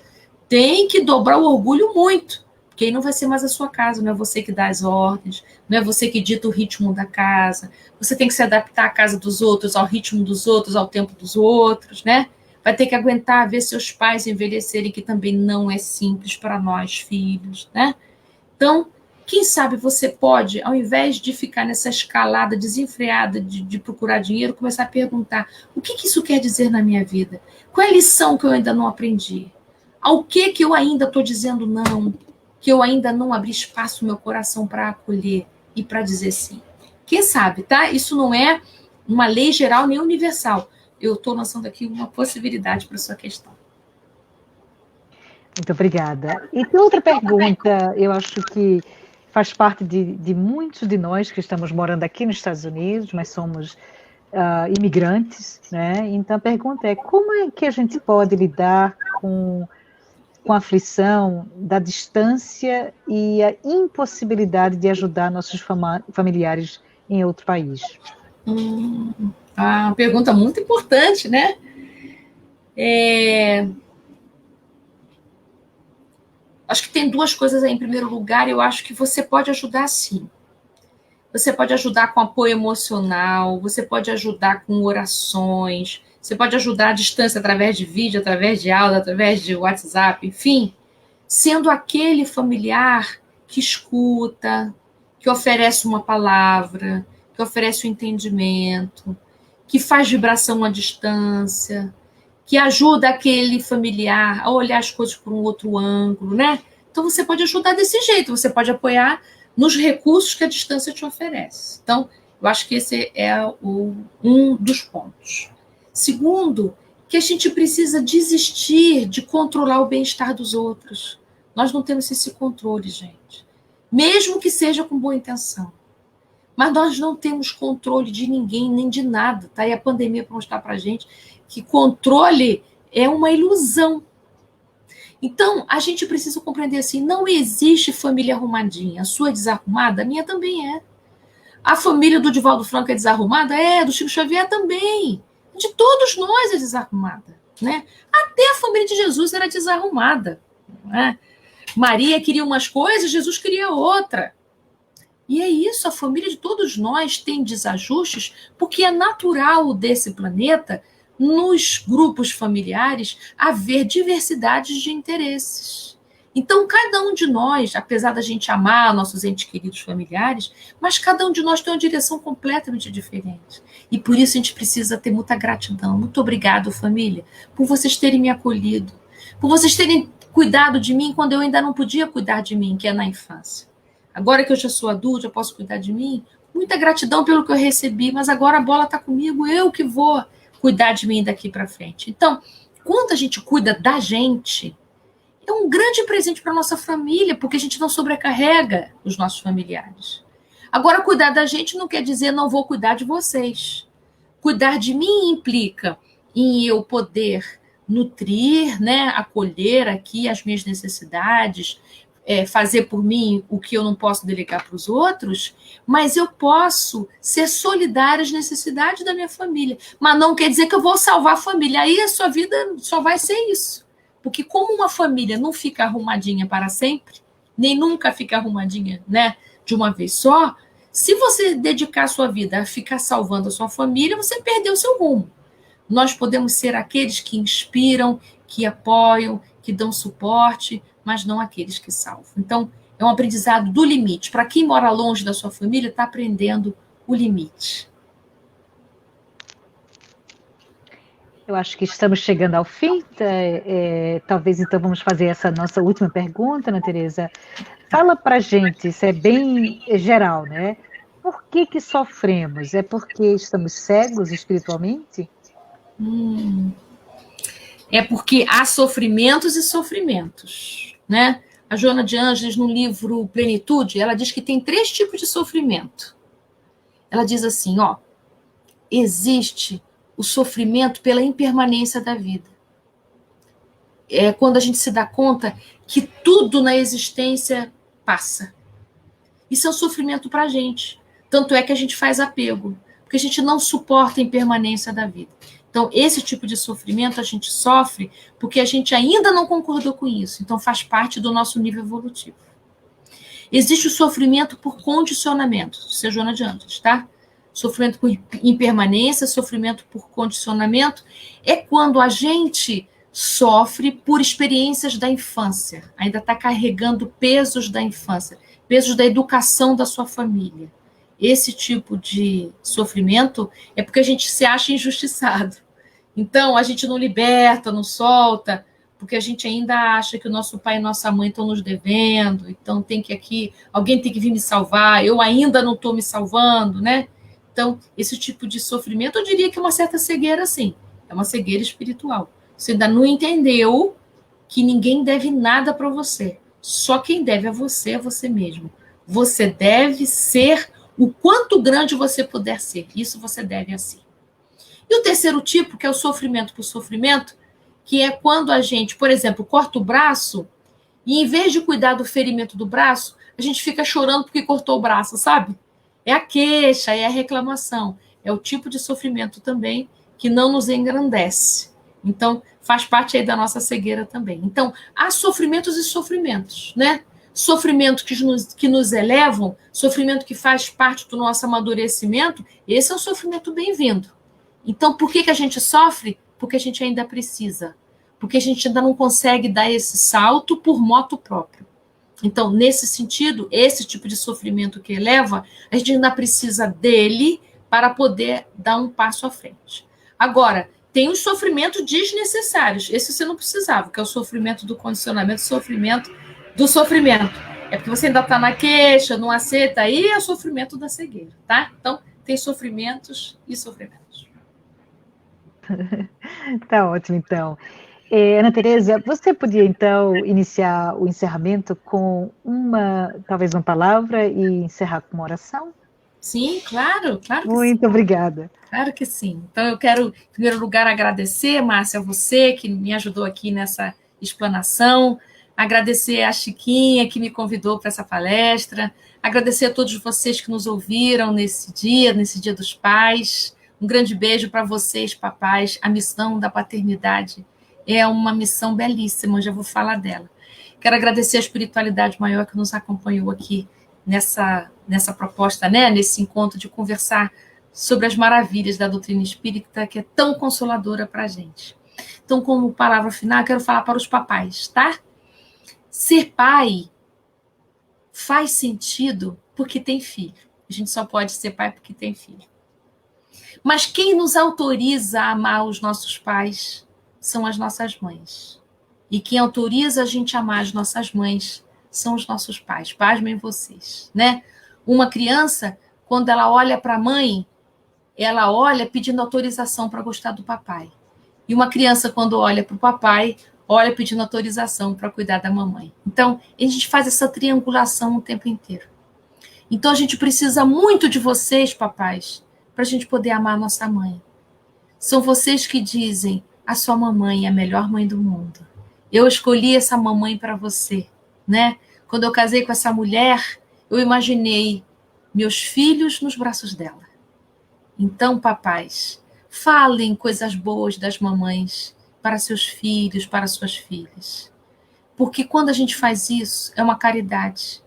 Tem que dobrar o orgulho muito. Porque aí não vai ser mais a sua casa, não é você que dá as ordens, não é você que dita o ritmo da casa, você tem que se adaptar à casa dos outros, ao ritmo dos outros, ao tempo dos outros, né? Vai ter que aguentar ver seus pais envelhecerem, que também não é simples para nós, filhos, né? Então, quem sabe você pode, ao invés de ficar nessa escalada desenfreada de procurar dinheiro, começar a perguntar: o que isso quer dizer na minha vida? Qual é a lição que eu ainda não aprendi? Ao que eu ainda estou dizendo não? Que eu ainda não abri espaço no meu coração para acolher e para dizer sim. Quem sabe, tá? Isso não é uma lei geral nem universal. Eu estou lançando aqui uma possibilidade para a sua questão. Muito obrigada. E tem outra pergunta, eu acho que faz parte de muitos de nós que estamos morando aqui nos Estados Unidos, mas somos imigrantes, né? Então a pergunta é, como é que a gente pode lidar com a aflição da distância e a impossibilidade de ajudar nossos familiares em outro país? Uma pergunta muito importante, né? Acho que tem duas coisas aí. Em primeiro lugar, eu acho que você pode ajudar sim. Você pode ajudar com apoio emocional, você pode ajudar com orações, você pode ajudar à distância através de vídeo, através de aula, através de WhatsApp, enfim, sendo aquele familiar que escuta, que oferece uma palavra, que oferece o entendimento, que faz vibração à distância, que ajuda aquele familiar a olhar as coisas por um outro ângulo, né? Então você pode ajudar desse jeito, você pode apoiar nos recursos que a distância te oferece. Então, eu acho que esse é um dos pontos. Segundo, que a gente precisa desistir de controlar o bem-estar dos outros. Nós não temos esse controle, gente. Mesmo que seja com boa intenção. Mas nós não temos controle de ninguém, nem de nada. Tá aí a pandemia para mostrar para a gente que controle é uma ilusão. Então, a gente precisa compreender assim, não existe família arrumadinha. A sua é desarrumada, a minha também é. A família do Divaldo Franco é desarrumada? É, do Chico Xavier também. De todos nós é desarrumada, né? Até a família de Jesus era desarrumada, né? Maria queria umas coisas, Jesus queria outra. E é isso, a família de todos nós tem desajustes, porque é natural desse planeta, nos grupos familiares, haver diversidades de interesses. Então, cada um de nós, apesar da gente amar nossos entes queridos familiares, mas cada um de nós tem uma direção completamente diferente. E por isso a gente precisa ter muita gratidão. Muito obrigado, família, por vocês terem me acolhido, por vocês terem cuidado de mim quando eu ainda não podia cuidar de mim, que é na infância. Agora que eu já sou adulta, eu posso cuidar de mim. Muita gratidão pelo que eu recebi, mas agora a bola está comigo, eu que vou cuidar de mim daqui para frente. Então, quando a gente cuida da gente, é um grande presente para a nossa família, porque a gente não sobrecarrega os nossos familiares. Agora, cuidar da gente não quer dizer não vou cuidar de vocês. Cuidar de mim implica em eu poder nutrir, né, acolher aqui as minhas necessidades, fazer por mim o que eu não posso delegar para os outros, mas eu posso ser solidária às necessidades da minha família. Mas não quer dizer que eu vou salvar a família. Aí a sua vida só vai ser isso. Porque como uma família não fica arrumadinha para sempre, nem nunca fica arrumadinha, né, de uma vez só, se você dedicar a sua vida a ficar salvando a sua família, você perdeu o seu rumo. Nós podemos ser aqueles que inspiram, que apoiam, que dão suporte, mas não aqueles que salvam. Então, é um aprendizado do limite. Para quem mora longe da sua família, está aprendendo o limite. Eu acho que estamos chegando ao fim. Talvez, então, vamos fazer essa nossa última pergunta, Ana Tereza. Fala para a gente, isso é bem geral, né? Por que sofremos? É porque estamos cegos espiritualmente? É porque há sofrimentos e sofrimentos, né? A Joana de Ângeles, no livro Plenitude, ela diz que tem 3 tipos de sofrimento. Ela diz assim, existe o sofrimento pela impermanência da vida. É quando a gente se dá conta que tudo na existência passa. Isso é um sofrimento para a gente. Tanto é que a gente faz apego, porque a gente não suporta a impermanência da vida. Então, esse tipo de sofrimento a gente sofre porque a gente ainda não concordou com isso. Então, faz parte do nosso nível evolutivo. Existe o sofrimento por condicionamento, isso é Joana de Ângeles, tá? Sofrimento por impermanência, sofrimento por condicionamento, é quando a gente sofre por experiências da infância, ainda está carregando pesos da infância, pesos da educação da sua família. Esse tipo de sofrimento é porque a gente se acha injustiçado. Então, a gente não liberta, não solta, porque a gente ainda acha que o nosso pai e nossa mãe estão nos devendo, então alguém tem que vir me salvar, eu ainda não estou me salvando, né? Então, esse tipo de sofrimento, eu diria que é uma certa cegueira, sim. É uma cegueira espiritual. Você ainda não entendeu que ninguém deve nada para você. Só quem deve é você mesmo. Você deve ser o quanto grande você puder ser. Isso você deve a si. E o terceiro tipo, que é o sofrimento por sofrimento, que é quando a gente, por exemplo, corta o braço e em vez de cuidar do ferimento do braço, a gente fica chorando porque cortou o braço, sabe? É a queixa, é a reclamação. É o tipo de sofrimento também que não nos engrandece. Então, faz parte aí da nossa cegueira também. Então, há sofrimentos e sofrimentos, né? Sofrimento que nos elevam, sofrimento que faz parte do nosso amadurecimento, esse é um sofrimento bem-vindo. Então, por que a gente sofre? Porque a gente ainda precisa. Porque a gente ainda não consegue dar esse salto por moto próprio. Então, nesse sentido, esse tipo de sofrimento que eleva, a gente ainda precisa dele para poder dar um passo à frente. Agora, tem os sofrimentos desnecessários. Esse você não precisava, que é o sofrimento do condicionamento, o sofrimento do sofrimento. É porque você ainda está na queixa, não aceita, aí é o sofrimento da cegueira, tá? Então, tem sofrimentos e sofrimentos. Tá ótimo, então. Ana Tereza, você podia, então, iniciar o encerramento com talvez uma palavra e encerrar com uma oração? Sim, claro que Muito sim. obrigada. Claro que sim. Então, eu quero, em primeiro lugar, agradecer, Márcia, a você que me ajudou aqui nessa explanação, agradecer a Chiquinha que me convidou para essa palestra, agradecer a todos vocês que nos ouviram nesse Dia dos Pais. Um grande beijo para vocês, papais. A missão da paternidade é uma missão belíssima, eu já vou falar dela. Quero agradecer a espiritualidade maior que nos acompanhou aqui nessa proposta, né? Nesse encontro de conversar sobre as maravilhas da doutrina espírita, que é tão consoladora para a gente. Então, como palavra final, eu quero falar para os papais, tá? Ser pai faz sentido porque tem filho. A gente só pode ser pai porque tem filho. Mas quem nos autoriza a amar os nossos pais são as nossas mães. E quem autoriza a gente a amar as nossas mães são os nossos pais. Pasmem vocês, né? Uma criança, quando ela olha para a mãe, ela olha pedindo autorização para gostar do papai. E uma criança, quando olha para o papai, olha pedindo autorização para cuidar da mamãe. Então, a gente faz essa triangulação o tempo inteiro. Então, a gente precisa muito de vocês, papais, para a gente poder amar a nossa mãe. São vocês que dizem, a sua mamãe é a melhor mãe do mundo. Eu escolhi essa mamãe para você, né? Quando eu casei com essa mulher, eu imaginei meus filhos nos braços dela. Então, papais, falem coisas boas das mamães para seus filhos, para suas filhas. Porque quando a gente faz isso, é uma caridade.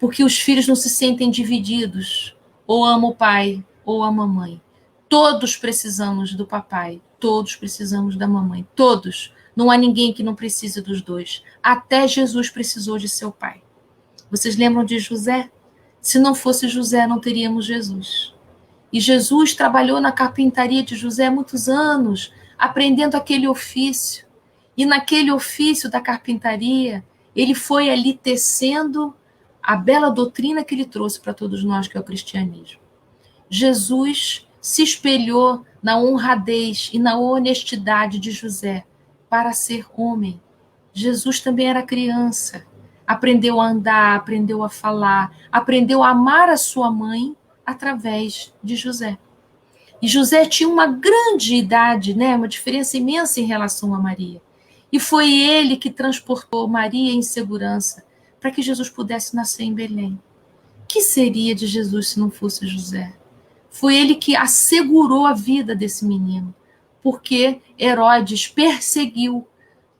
Porque os filhos não se sentem divididos. Ou ama o pai, ou ama a mãe. Todos precisamos do papai, todos precisamos da mamãe, todos. Não há ninguém que não precise dos dois. Até Jesus precisou de seu pai. Vocês lembram de José? Se não fosse José, não teríamos Jesus. E Jesus trabalhou na carpintaria de José há muitos anos, aprendendo aquele ofício. E naquele ofício da carpintaria, ele foi ali tecendo a bela doutrina que ele trouxe para todos nós, que é o cristianismo. Jesus se espelhou na honradez e na honestidade de José para ser homem. Jesus também era criança, aprendeu a andar, aprendeu a falar, aprendeu a amar a sua mãe através de José. E José tinha uma grande idade, né? Uma diferença imensa em relação a Maria. E foi ele que transportou Maria em segurança para que Jesus pudesse nascer em Belém. O que seria de Jesus se não fosse José? Foi ele que assegurou a vida desse menino, porque Herodes perseguiu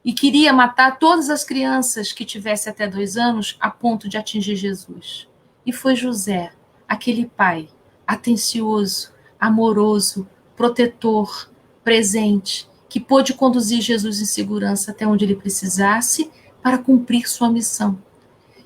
e queria matar todas as crianças que tivessem até 2 anos a ponto de atingir Jesus. E foi José, aquele pai atencioso, amoroso, protetor, presente, que pôde conduzir Jesus em segurança até onde ele precisasse para cumprir sua missão.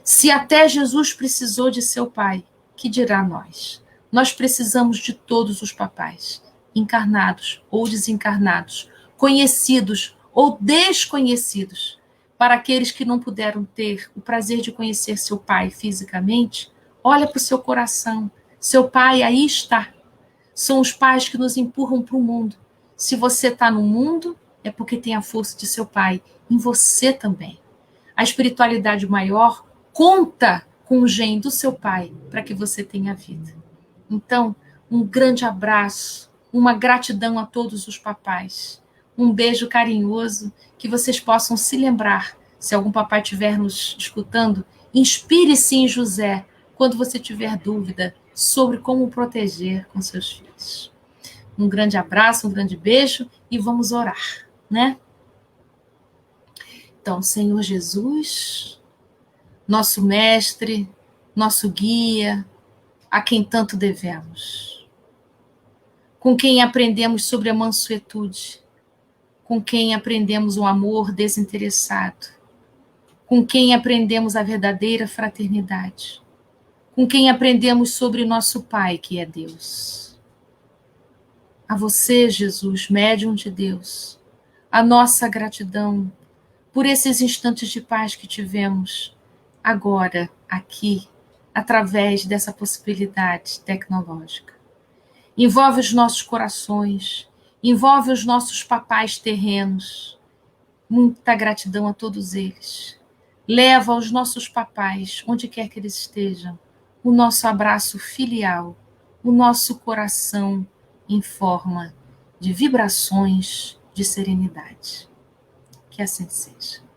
Se até Jesus precisou de seu pai, que dirá nós? Nós precisamos de todos os papais, encarnados ou desencarnados, conhecidos ou desconhecidos. Para aqueles que não puderam ter o prazer de conhecer seu pai fisicamente, olha para o seu coração. Seu pai aí está. São os pais que nos empurram para o mundo. Se você está no mundo, é porque tem a força de seu pai em você também. A espiritualidade maior conta com o gene do seu pai para que você tenha vida. Então, um grande abraço, uma gratidão a todos os papais. Um beijo carinhoso, que vocês possam se lembrar, se algum papai estiver nos escutando, inspire-se em José quando você tiver dúvida sobre como proteger com seus filhos. Um grande abraço, um grande beijo e vamos orar, né? Então, Senhor Jesus, nosso mestre, nosso guia, a quem tanto devemos, com quem aprendemos sobre a mansuetude, com quem aprendemos o amor desinteressado, com quem aprendemos a verdadeira fraternidade, com quem aprendemos sobre o nosso Pai, que é Deus. A você, Jesus, médium de Deus, a nossa gratidão por esses instantes de paz que tivemos agora, aqui, através dessa possibilidade tecnológica. Envolve os nossos corações, envolve os nossos papais terrenos. Muita gratidão a todos eles. Leva aos nossos papais, onde quer que eles estejam, o nosso abraço filial, o nosso coração em forma de vibrações de serenidade. Que assim seja.